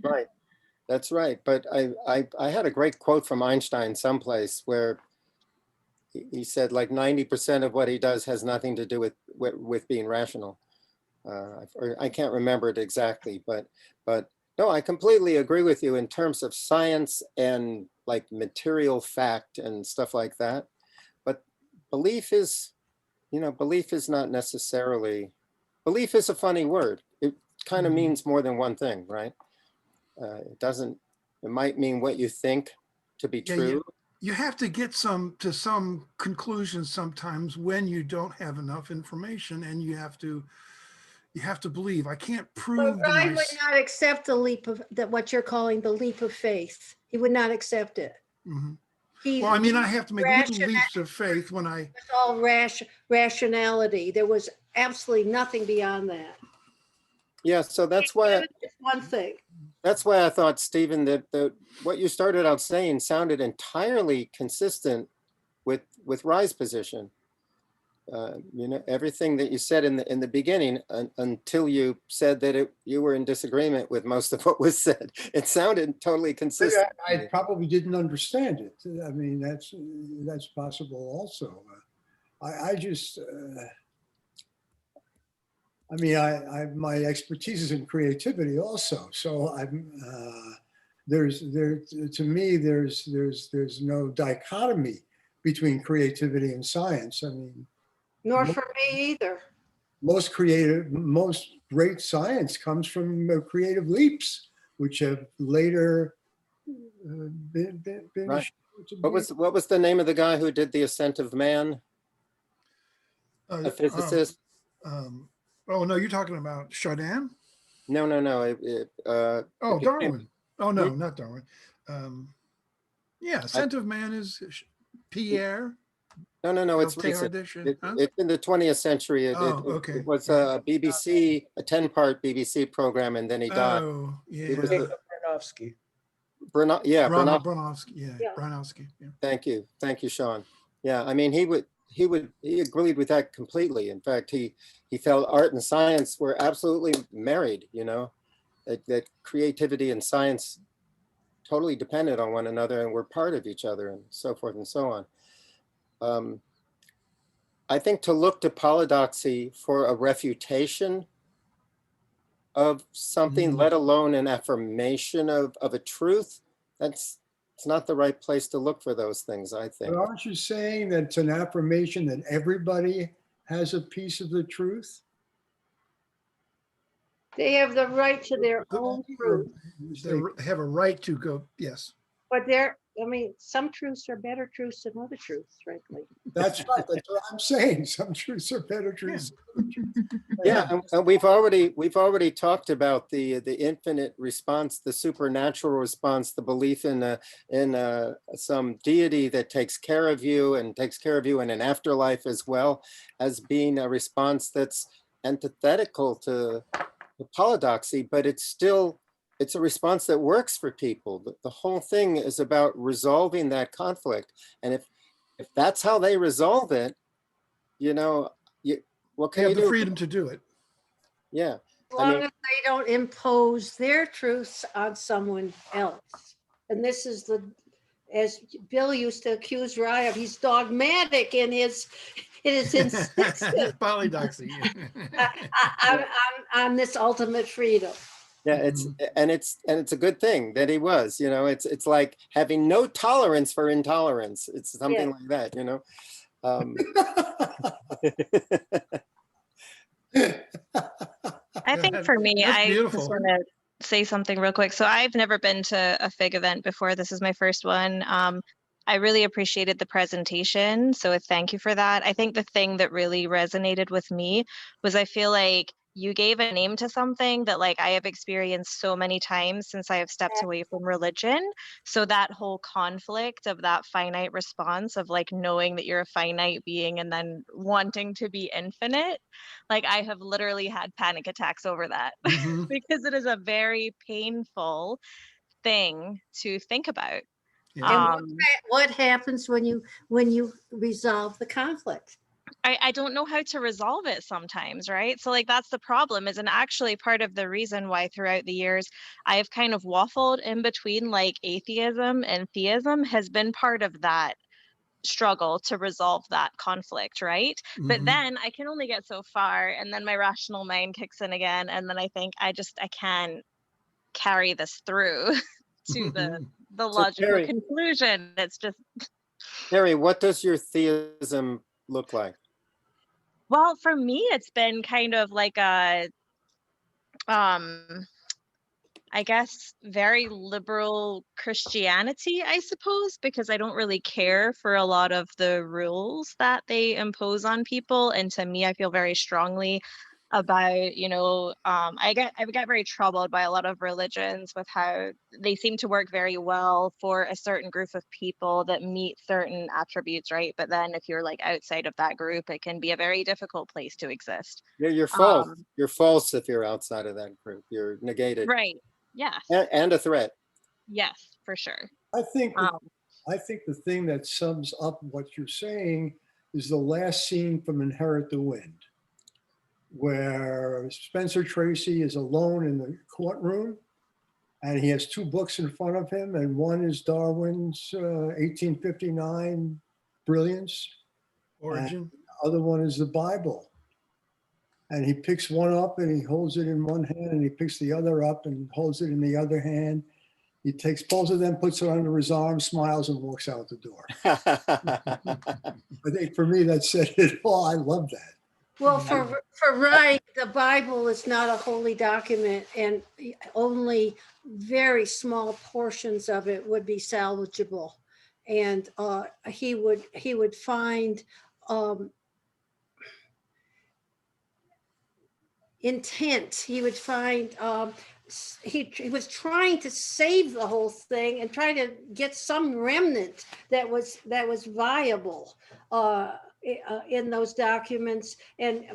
Speaker 1: Right. That's right. But I had a great quote from Einstein someplace where he said like 90% of what he does has nothing to do with being rational. I can't remember it exactly, but no, I completely agree with you in terms of science and like material fact and stuff like that. But belief is not necessarily, belief is a funny word. It kind of means more than one thing, right? It might mean what you think to be true.
Speaker 5: You have to get to some conclusion sometimes when you don't have enough information, and you have to believe. I can't
Speaker 2: But
Speaker 5: prove
Speaker 2: Ryan would not accept the leap of that, what you're calling the leap of faith. He would not accept it.
Speaker 5: Mhm.
Speaker 2: He,
Speaker 5: Well, I mean, I have to make little
Speaker 2: Rational-
Speaker 5: leaps of faith when I.
Speaker 2: It's all rationality. There was absolutely nothing beyond that.
Speaker 1: Yeah, so that's why
Speaker 2: It's one thing.
Speaker 1: That's why I thought, Stephen, that what you started out saying sounded entirely consistent with Rye's position. You know, everything that you said in the beginning, until you said that you were in disagreement with most of what was said, it sounded totally
Speaker 8: Maybe
Speaker 1: consistent.
Speaker 8: I probably didn't understand it. I mean, that's possible also. I just, I mean, my expertise is in creativity also. So to me, there's no dichotomy between creativity and science. I mean,
Speaker 2: Nor for me either.
Speaker 8: most great science comes from creative leaps, which have later been
Speaker 1: Right.
Speaker 8: shown to
Speaker 1: What was the name of the guy who did the Ascent of Man? A physicist?
Speaker 5: Oh, no, you're talking about Chardin?
Speaker 1: No.
Speaker 5: Oh, Darwin. Oh, no,
Speaker 1: Hmm?
Speaker 5: not Darwin. Yeah, Scent of Man is Pierre.
Speaker 1: No, it's
Speaker 5: of
Speaker 1: recent.
Speaker 5: Teilhard huh?
Speaker 1: It's in the 20th century.
Speaker 5: Okay.
Speaker 1: It was a BBC, a 10-part BBC program, and then he died.
Speaker 5: Oh, yeah.
Speaker 1: He was
Speaker 9: Bronowski.
Speaker 5: Bronowski, yeah.
Speaker 2: Yeah.
Speaker 5: Bronowski, yeah.
Speaker 1: Thank you, Sean. Yeah, I mean, he agreed with that completely. In fact, he felt art and science were absolutely married. You know, that creativity and science totally depended on one another and were part of each other, and so forth and so on. I think to look to Polydoxy for a refutation of something, let alone an affirmation of a truth, it's not the right place to look for those things, I think.
Speaker 8: But aren't you saying that it's an affirmation that everybody has a piece of the truth?
Speaker 2: They have the right to their own truth.
Speaker 5: They have a right to go, yes.
Speaker 2: But some truths are better truths than other truths, frankly.
Speaker 8: That's right. That's what I'm saying. Some truths are better truths.
Speaker 1: Yeah, and we've already talked about the infinite response, the supernatural response, the belief in some deity that takes care of you and takes care of you in an afterlife as well, as being a response that's antithetical to Polydoxy, but it's a response that works for people. The whole thing is about resolving that conflict, and if that's how they resolve it, you know, what
Speaker 5: They
Speaker 1: can
Speaker 5: have
Speaker 1: you
Speaker 5: the
Speaker 1: do?
Speaker 5: freedom to do it.
Speaker 1: Yeah.
Speaker 2: As long as they don't impose their truths on someone else. And this is as Bill used to accuse Rye of, he's dogmatic in his insistence
Speaker 5: Polydoxy.
Speaker 2: on this ultimate freedom.
Speaker 1: Yeah, it's a good thing that he was, you know, it's like having no tolerance for intolerance. It's something like that, you know.
Speaker 10: I think for me,
Speaker 5: That's
Speaker 10: I
Speaker 5: beautiful.
Speaker 10: just want to say something real quick. So I've never been to a FIG event before. This is my first one. I really appreciated the presentation, so thank you for that. I think the thing that really resonated with me was I feel like you gave a name to something that like I have experienced so many times since I have stepped away from religion. So that whole conflict of that finite response of like knowing that you're a finite being and then wanting to be infinite, like I have literally had panic attacks over that because it is a very painful thing to think about.
Speaker 5: Yeah.
Speaker 2: And what happens when you resolve the conflict?
Speaker 10: I don't know how to resolve it sometimes, right? So like that's the problem is, and actually part of the reason why throughout the years I've kind of waffled in between like atheism and theism has been part of that struggle to resolve that conflict, right? But then I can only get so far, and then my rational mind kicks in again, and then I think I can't carry this through to the logical conclusion. It's just
Speaker 1: Harry, what does your theism look like?
Speaker 10: Well, for me, it's been kind of like a, I guess, very liberal Christianity, I suppose, because I don't really care for a lot of the rules that they impose on people. And to me, I feel very strongly about, you know, I get very troubled by a lot of religions with how they seem to work very well for a certain group of people that meet certain attributes, right? But then if you're like outside of that group, it can be a very difficult place to exist.
Speaker 1: Yeah, you're false. You're false if you're outside of that group. You're negated.
Speaker 10: Right. Yes.
Speaker 1: And a threat.
Speaker 10: Yes, for sure.
Speaker 8: I think the thing that sums up what you're saying is the last scene from Inherit the Wind, where Spencer Tracy is alone in the courtroom and he has two books in front of him, and one is Darwin's 1859 Brilliance,
Speaker 5: Origin.
Speaker 8: and the other one is the Bible. And he picks one up and he holds it in one hand, and he picks the other up and holds it in the other hand. He takes both of them, puts it under his arm, smiles, and walks out the door. I think for me, that said it all. I love that.
Speaker 2: Well, for Wright, the Bible is not a holy document, and only very small portions of it would be salvageable. And he would find intent. He would find he was trying to save the whole thing and try to get some remnant that was viable in those documents. And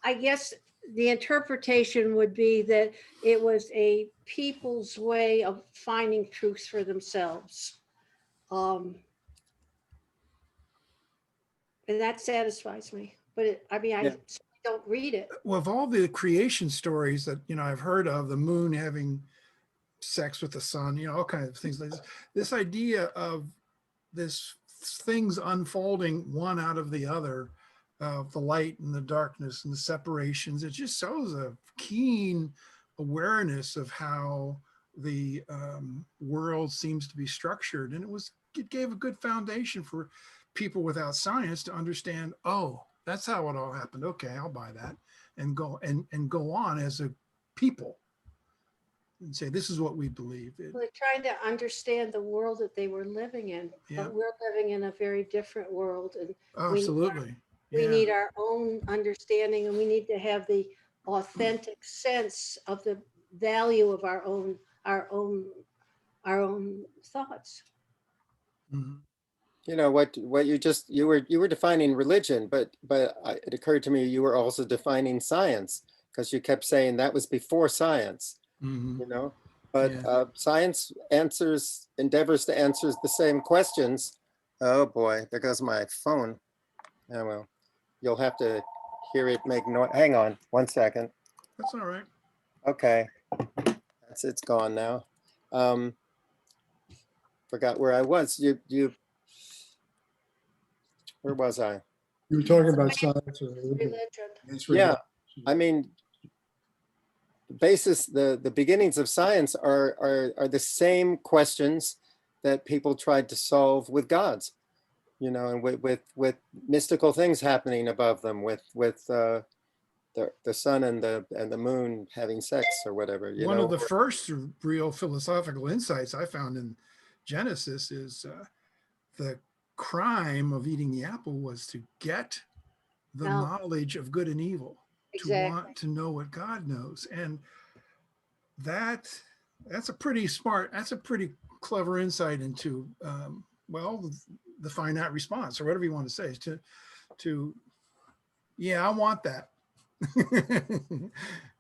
Speaker 2: I guess the interpretation would be that it was a people's way of finding truth for themselves. And that satisfies me. But I mean, I don't read it.
Speaker 5: Well, of all the creation stories that, I've heard of, the moon having sex with the sun, all kinds of things like this idea of this things unfolding one out of the other, the light and the darkness and the separations, it just shows a keen awareness of how the world seems to be structured. And it gave a good foundation for people without science to understand, oh, that's how it all happened. Okay, I'll buy that, and go on as a people and say, this is what we believe.
Speaker 2: They're trying to understand the world that they were living in, but we're living in a very different world. And
Speaker 5: absolutely.
Speaker 2: We need our own understanding, and we need to have the authentic sense of the value of our own thoughts.
Speaker 5: Mm-hmm.
Speaker 1: What you were defining religion, but it occurred to me you were also defining science, because you kept saying that was before science.
Speaker 5: Mm-hmm.
Speaker 1: But science endeavors to answer the same questions. Oh boy, there goes my phone. Oh well, you'll have to hear it make noise. Hang on 1 second.
Speaker 5: That's all right.
Speaker 1: Okay, it's gone now. Forgot where I was. Where was I?
Speaker 8: You were talking about science or religion.
Speaker 2: Religion.
Speaker 1: I mean, the beginnings of science are the same questions that people tried to solve with gods, and with mystical things happening above them, with the sun and the moon having sex or whatever.
Speaker 5: One of the first real philosophical insights I found in Genesis is the crime of eating the apple was to get the knowledge of good and evil, to want to know what God knows. And that's a pretty clever insight into the finite response, or whatever you want to say, I want that.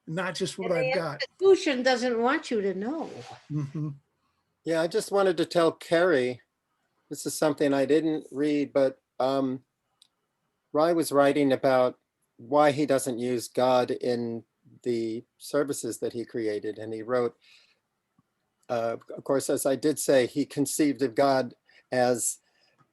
Speaker 5: Not just what I've got.
Speaker 2: The Constitution doesn't want you to know.
Speaker 5: Mm-hmm.
Speaker 1: Yeah, I just wanted to tell Carrie, this is something I didn't read, but Ry was writing about why he doesn't use God in the services that he created. And he wrote, of course, as I did say, he conceived of God as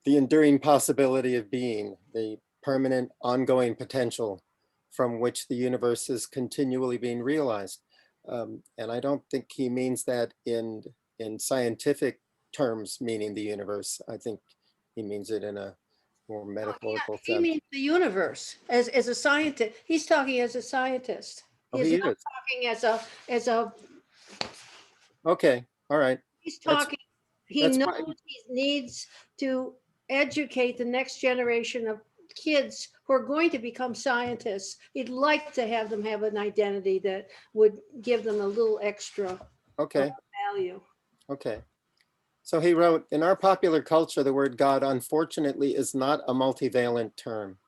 Speaker 1: the enduring possibility of being, the permanent ongoing potential from which the universe is continually being realized. And I don't think he means that in scientific terms, meaning the universe. I think he means it in a more metaphorical sense.
Speaker 2: He means the universe as a scientist. He's talking as a scientist. He's not talking as a.
Speaker 1: Okay, all right.
Speaker 2: He's talking. He knows he needs to educate the next generation of kids who are going to become scientists. He'd like to have them have an identity that would give them a little extra value.
Speaker 1: Okay. So he wrote, in our popular culture, the word God, unfortunately, is not a multivalent term.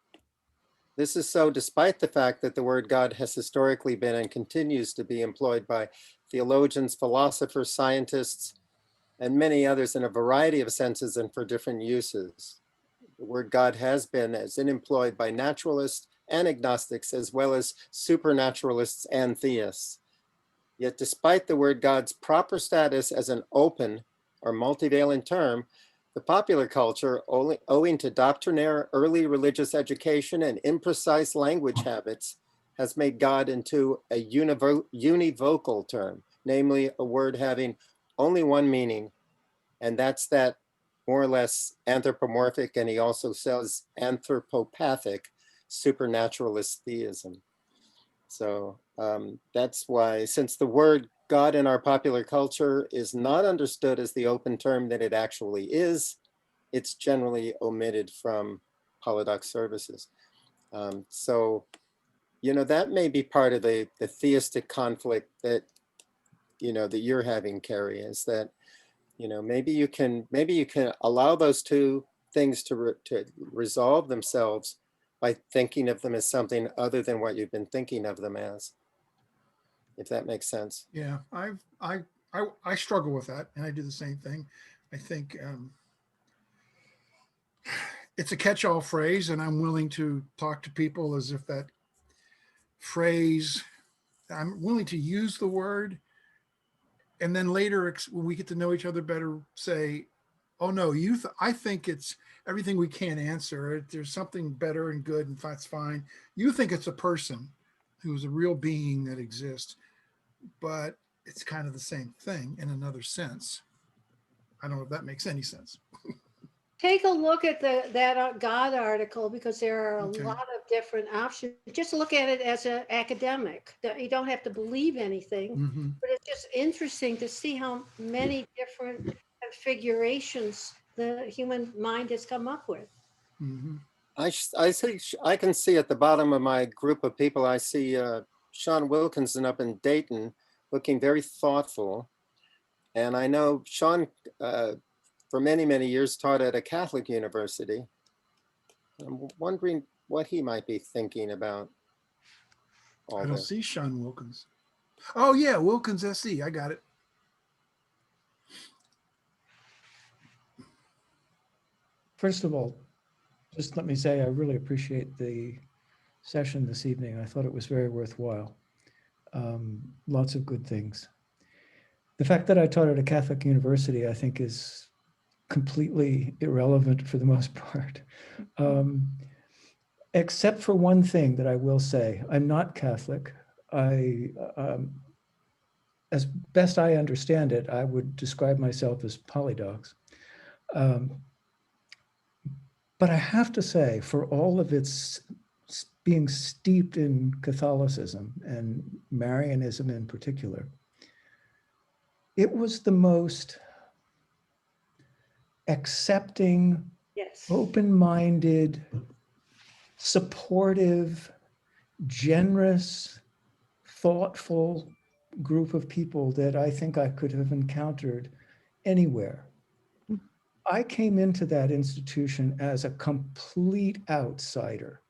Speaker 1: This is so despite the fact that the word God has historically been and continues to be employed by theologians, philosophers, scientists, and many others in a variety of senses and for different uses. The word God has been as employed by naturalists and agnostics, as well as supernaturalists and theists. Yet despite the word God's proper status as an open or multivalent term, the popular culture, owing to doctrinaire early religious education and imprecise language habits, has made God into a univocal term, namely a word having only one meaning, and that's that more or less anthropomorphic, and he also says anthropopathic supernaturalist theism. So that's why, since the word God in our popular culture is not understood as the open term that it actually is, it's generally omitted from Polydox services. So, you know, that may be part of the theistic conflict that, you know, that you're having, Carrie, is that, you know, maybe you can allow those two things to resolve themselves by thinking of them as something other than what you've been thinking of them as, if that makes sense.
Speaker 5: Yeah, I struggle with that, and I do the same thing. I think it's a catch-all phrase, and I'm willing to talk to people as if that phrase, I'm willing to use the word, and then later when we get to know each other better, say, oh no, I think it's everything we can't answer. There's something better and good, and that's fine. You think it's a person who's a real being that exists, but it's kind of the same thing in another sense. I don't know if that makes any sense.
Speaker 2: Take a look at that God article, because there are a
Speaker 5: Okay.
Speaker 2: lot of different options. Just look at it as an academic. You don't have to believe anything,
Speaker 5: Mm-hmm.
Speaker 2: but it's just interesting to see how many different configurations the human mind has come up with.
Speaker 5: Mm-hmm.
Speaker 1: I can see at the bottom of my group of people, I see Sean Wilkinson up in Dayton looking very thoughtful. And I know Sean, for many, many years, taught at a Catholic university. I'm wondering what he might be thinking about all
Speaker 5: I don't
Speaker 1: this.
Speaker 5: see Sean Wilkins. Oh yeah, Wilkins SE. I got it.
Speaker 9: First of all, just let me say I really appreciate the session this evening. I thought it was very worthwhile. Lots of good things. The fact that I taught at a Catholic university, I think, is completely irrelevant for the most part. Except for one thing that I will say. I'm not Catholic. As best I understand it, I would describe myself as Polydox. But I have to say, for all of its being steeped in Catholicism and Marianism in particular, it was the most accepting,
Speaker 2: Yes.
Speaker 9: open-minded, supportive, generous, thoughtful group of people that I think I could have encountered anywhere. I came into that institution as a complete outsider,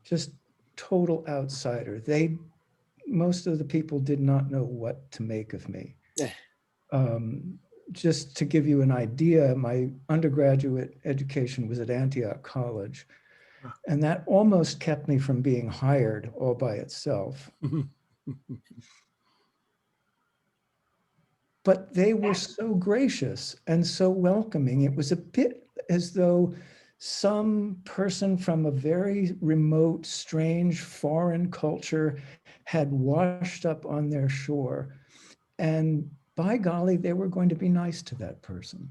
Speaker 9: just total outsider. Most of the people did not know what to make of me. Just to give you an idea, my undergraduate education was at Antioch College, and that almost kept me from being hired all by itself. But they were so gracious and so welcoming. It was a bit as though some person from a very remote, strange, foreign culture had washed up on their shore. And by golly, they were going to be nice to that person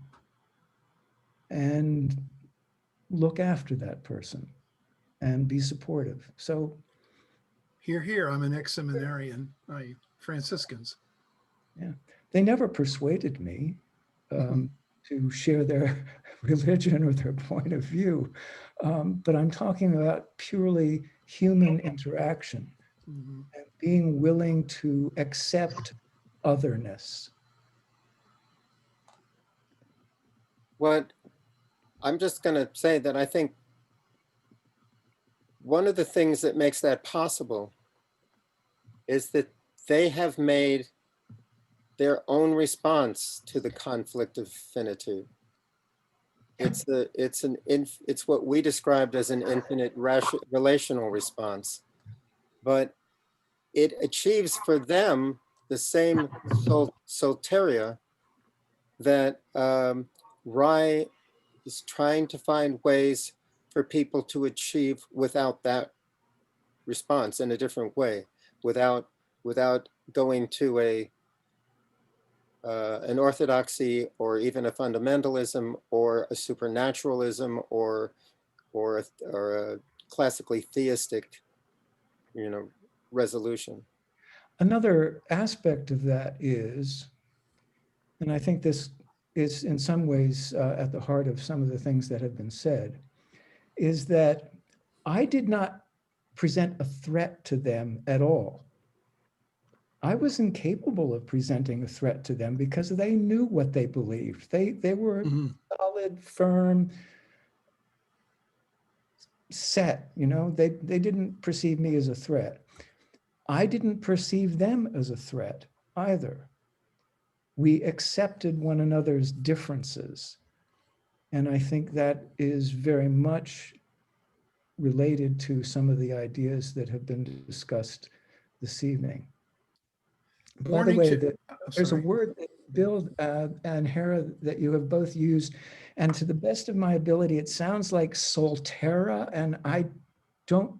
Speaker 9: and look after that person and be supportive. So
Speaker 5: Here, I'm an ex-seminarian, Franciscans.
Speaker 9: yeah, they never persuaded me to share their religion or their point of view. But I'm talking about purely human interaction and being willing to accept otherness.
Speaker 1: What I'm just going to say that I think one of the things that makes that possible is that they have made their own response to the conflict of finitude. it's what we described as an infinite relational response, but it achieves for them the same soteria that Rye is trying to find ways for people to achieve without that response in a different way, without going to an orthodoxy or even a fundamentalism or a supernaturalism or a classically theistic, resolution.
Speaker 9: Another aspect of that is, and I think this is in some ways at the heart of some of the things that have been said, is that I did not present a threat to them at all. I was incapable of presenting a threat to them because they knew what they believed. They were solid, firm, set, they didn't perceive me as a threat. I didn't perceive them as a threat either. We accepted one another's differences. And I think that is very much related to some of the ideas that have been discussed this evening. By the way, there's a word that Bill and Hera that you have both used, and to the best of my ability, it sounds like Solterra, and I don't.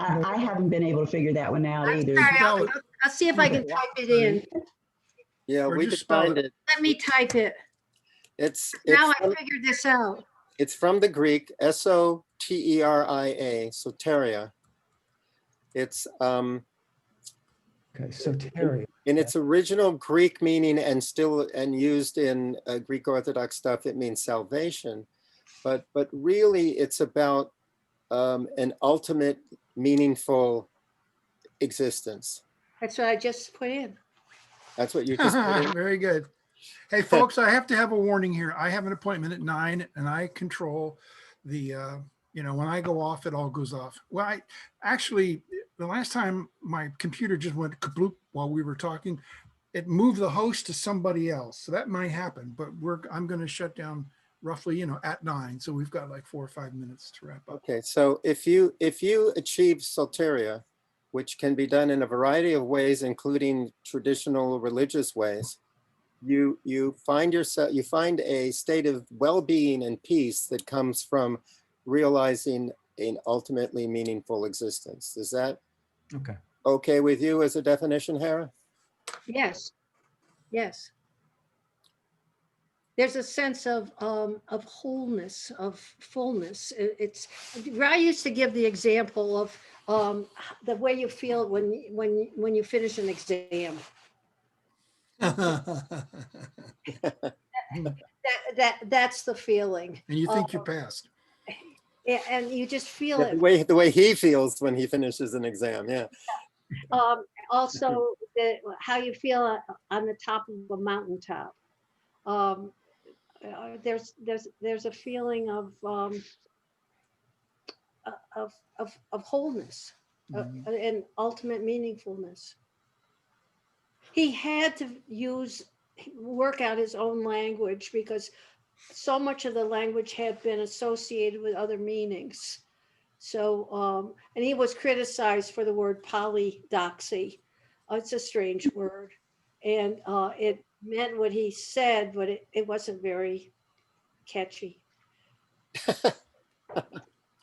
Speaker 7: I haven't been able to figure that one out either.
Speaker 2: Sorry, I'll see if I can type it in.
Speaker 1: Yeah, we defined it.
Speaker 2: Let me type it. Now I figured this out.
Speaker 1: It's from the Greek, soteria, soteria. It's
Speaker 9: okay, soteria.
Speaker 1: In its original Greek meaning and used in Greek Orthodox stuff, it means salvation. But really it's about an ultimate meaningful existence.
Speaker 2: That's what I just put in.
Speaker 1: That's what you just put in?
Speaker 5: Very good. Hey, folks, I have to have a warning here. I have an appointment at 9 and I control the, when I go off, it all goes off. Well, actually, the last time my computer just went kabloop while we were talking, it moved the host to somebody else. So that might happen, but I'm going to shut down roughly, at 9. So we've got like 4 or 5 minutes to wrap up.
Speaker 1: Okay. So if you achieve soteria, which can be done in a variety of ways, including traditional religious ways, you find a state of well-being and peace that comes from realizing an ultimately meaningful existence. Is that okay with you as a definition, Hera?
Speaker 2: Yes. Yes. There's a sense of wholeness, of fullness. I used to give the example of the way you feel when you finish an exam. That's the feeling.
Speaker 5: And you think you passed.
Speaker 2: And you just feel it.
Speaker 1: The way he feels when he finishes an exam, yeah.
Speaker 2: Also, how you feel on the top of a mountaintop. There's a feeling of wholeness and ultimate meaningfulness. He had to work out his own language because so much of the language had been associated with other meanings. So, and he was criticized for the word polydoxy. It's a strange word. And it meant what he said, but it wasn't very catchy.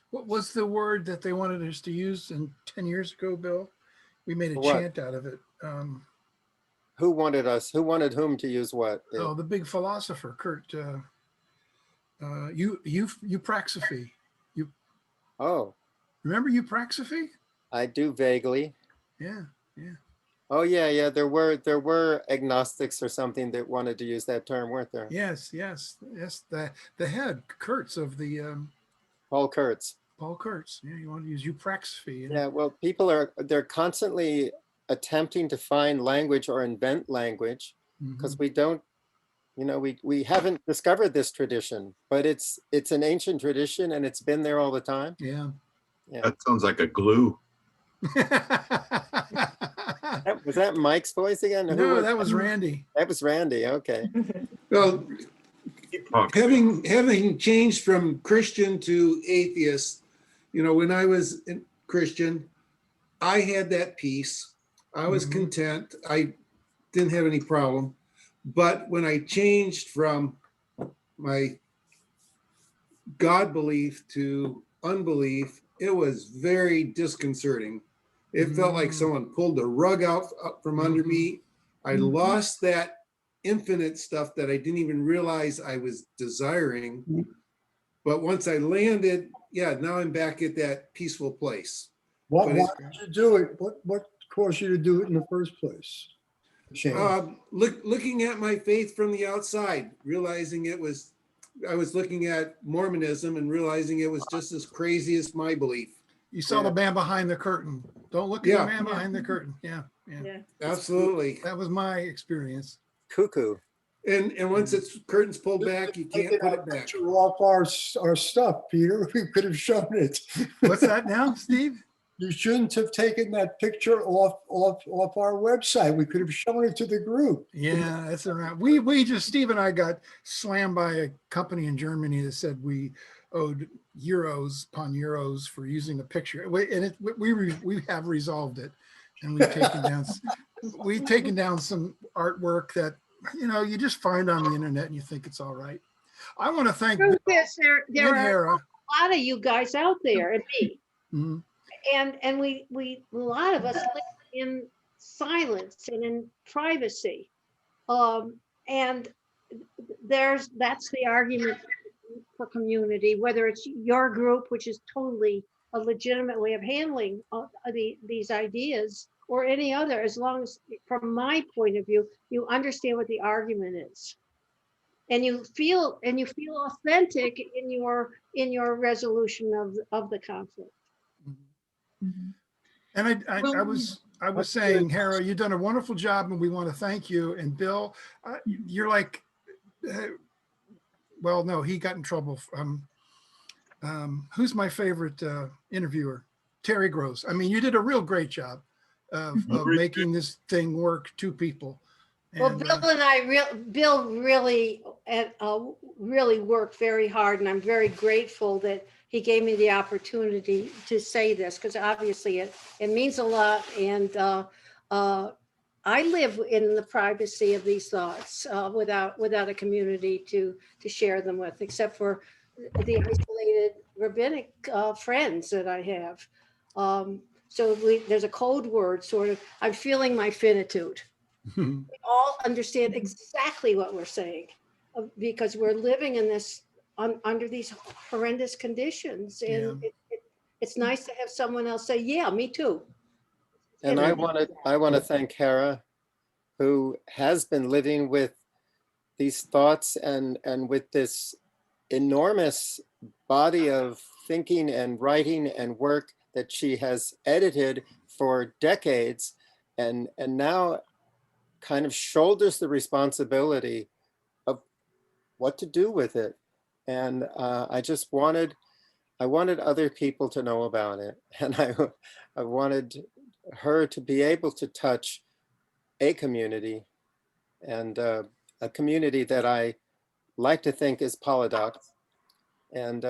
Speaker 5: What was the word that they wanted us to use 10 years ago, Bill? We made a chant out of it.
Speaker 1: Who wanted whom to use what?
Speaker 5: Oh, the big philosopher, Kurt. Eupraxiphy. Remember eupraxiphy?
Speaker 1: I do vaguely.
Speaker 5: Yeah.
Speaker 1: Oh yeah. There were agnostics or something that wanted to use that term, weren't there?
Speaker 5: Yes. The head, Kurtz of the
Speaker 1: Paul Kurtz.
Speaker 5: Yeah, you want to use eupraxiphy.
Speaker 1: Yeah, well, they're constantly attempting to find language or invent language because we don't, we haven't discovered this tradition, but it's an ancient tradition and it's been there all the time.
Speaker 5: Yeah.
Speaker 11: That sounds like a glue.
Speaker 1: Was that Mike's voice again?
Speaker 5: No, that was Randy.
Speaker 1: That was Randy. Okay.
Speaker 6: Well,
Speaker 12: Having changed from Christian to atheist, when I was Christian, I had that peace. I was content. I didn't have any problem. But when I changed from my God belief to unbelief, it was very disconcerting. It felt like someone pulled the rug out from under me. I lost that infinite stuff that I didn't even realize I was desiring. But once I landed, now I'm back at that peaceful place.
Speaker 8: Why did you do it? What caused you to do it in the first place?
Speaker 12: Looking at my faith from the outside, realizing I was looking at Mormonism and realizing it was just as crazy as my belief.
Speaker 5: You saw the man behind the curtain. Don't look at the man behind the curtain. Yeah.
Speaker 12: Absolutely.
Speaker 5: That was my experience.
Speaker 1: Cuckoo.
Speaker 12: And once it's curtains pulled back, you can't put it back.
Speaker 8: Off our stuff, Peter. We could have shown it.
Speaker 5: What's that now, Steve?
Speaker 8: You shouldn't have taken that picture off our website. We could have shown it to the group.
Speaker 5: Yeah, that's all right. We just, Steve and I got slammed by a company in Germany that said we owed euros upon euros for using a picture. And we have resolved it, and we've taken down some artwork that you just find on the internet and you think it's all right. I want to thank
Speaker 2: Truth is, there are
Speaker 5: Hera.
Speaker 2: a lot of you guys out there, and me.
Speaker 5: Mhm.
Speaker 2: And we a lot of us live in silence and in privacy, and that's the argument for community, whether it's your group, which is totally a legitimate way of handling these ideas, or any other, as long as, from my point of view, you understand what the argument is, and you feel authentic in your resolution of the conflict.
Speaker 5: And I was saying, Hera, you've done a wonderful job, and we want to thank you. And Bill, you're like, well, no, he got in trouble. Who's my favorite interviewer? Terry Gross. I mean, you did a real great job of making this thing work, two people.
Speaker 2: Well, Bill and Bill really worked very hard, and I'm very grateful that he gave me the opportunity to say this, because obviously it means a lot. And I live in the privacy of these thoughts without a community to share them with, except for the isolated rabbinic friends that I have. So there's a code word, sort of. I'm feeling my finitude. We all understand exactly what we're saying, because we're living in this under these horrendous conditions, and it's nice to have someone else say, "Yeah, me too."
Speaker 1: And I want to thank Hera, who has been living with these thoughts and with this enormous body of thinking and writing and work that she has edited for decades, and now kind of shoulders the responsibility of what to do with it. And I wanted other people to know about it. And I wanted her to be able to touch a community, and a community that I like to think is Polydox, and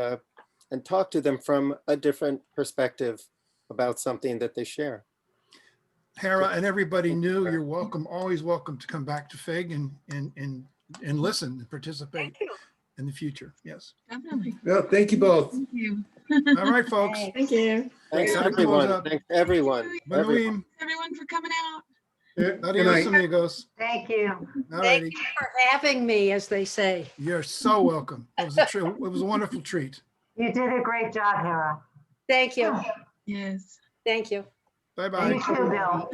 Speaker 1: talk to them from a different perspective about something that they share.
Speaker 5: Hera, and everybody new, you're welcome, always welcome to come back to FIG and listen and participate in the future. Yes.
Speaker 4: Definitely.
Speaker 12: Well, thank you both.
Speaker 4: Thank you.
Speaker 5: All right, folks.
Speaker 2: Thank you.
Speaker 1: Thanks
Speaker 5: Gotta close
Speaker 1: everyone.
Speaker 5: up.
Speaker 1: Thanks everyone.
Speaker 5: Manuim.
Speaker 4: Everyone for coming out.
Speaker 5: Adios, amigos.
Speaker 3: Thank you.
Speaker 5: All
Speaker 2: Thank
Speaker 5: righty.
Speaker 2: you for having me, as they say.
Speaker 5: You're so welcome. It was a wonderful treat.
Speaker 3: You did a great job, Hera.
Speaker 2: Thank you.
Speaker 4: Yes.
Speaker 2: Thank you.
Speaker 5: Bye-bye.
Speaker 3: You too, Bill.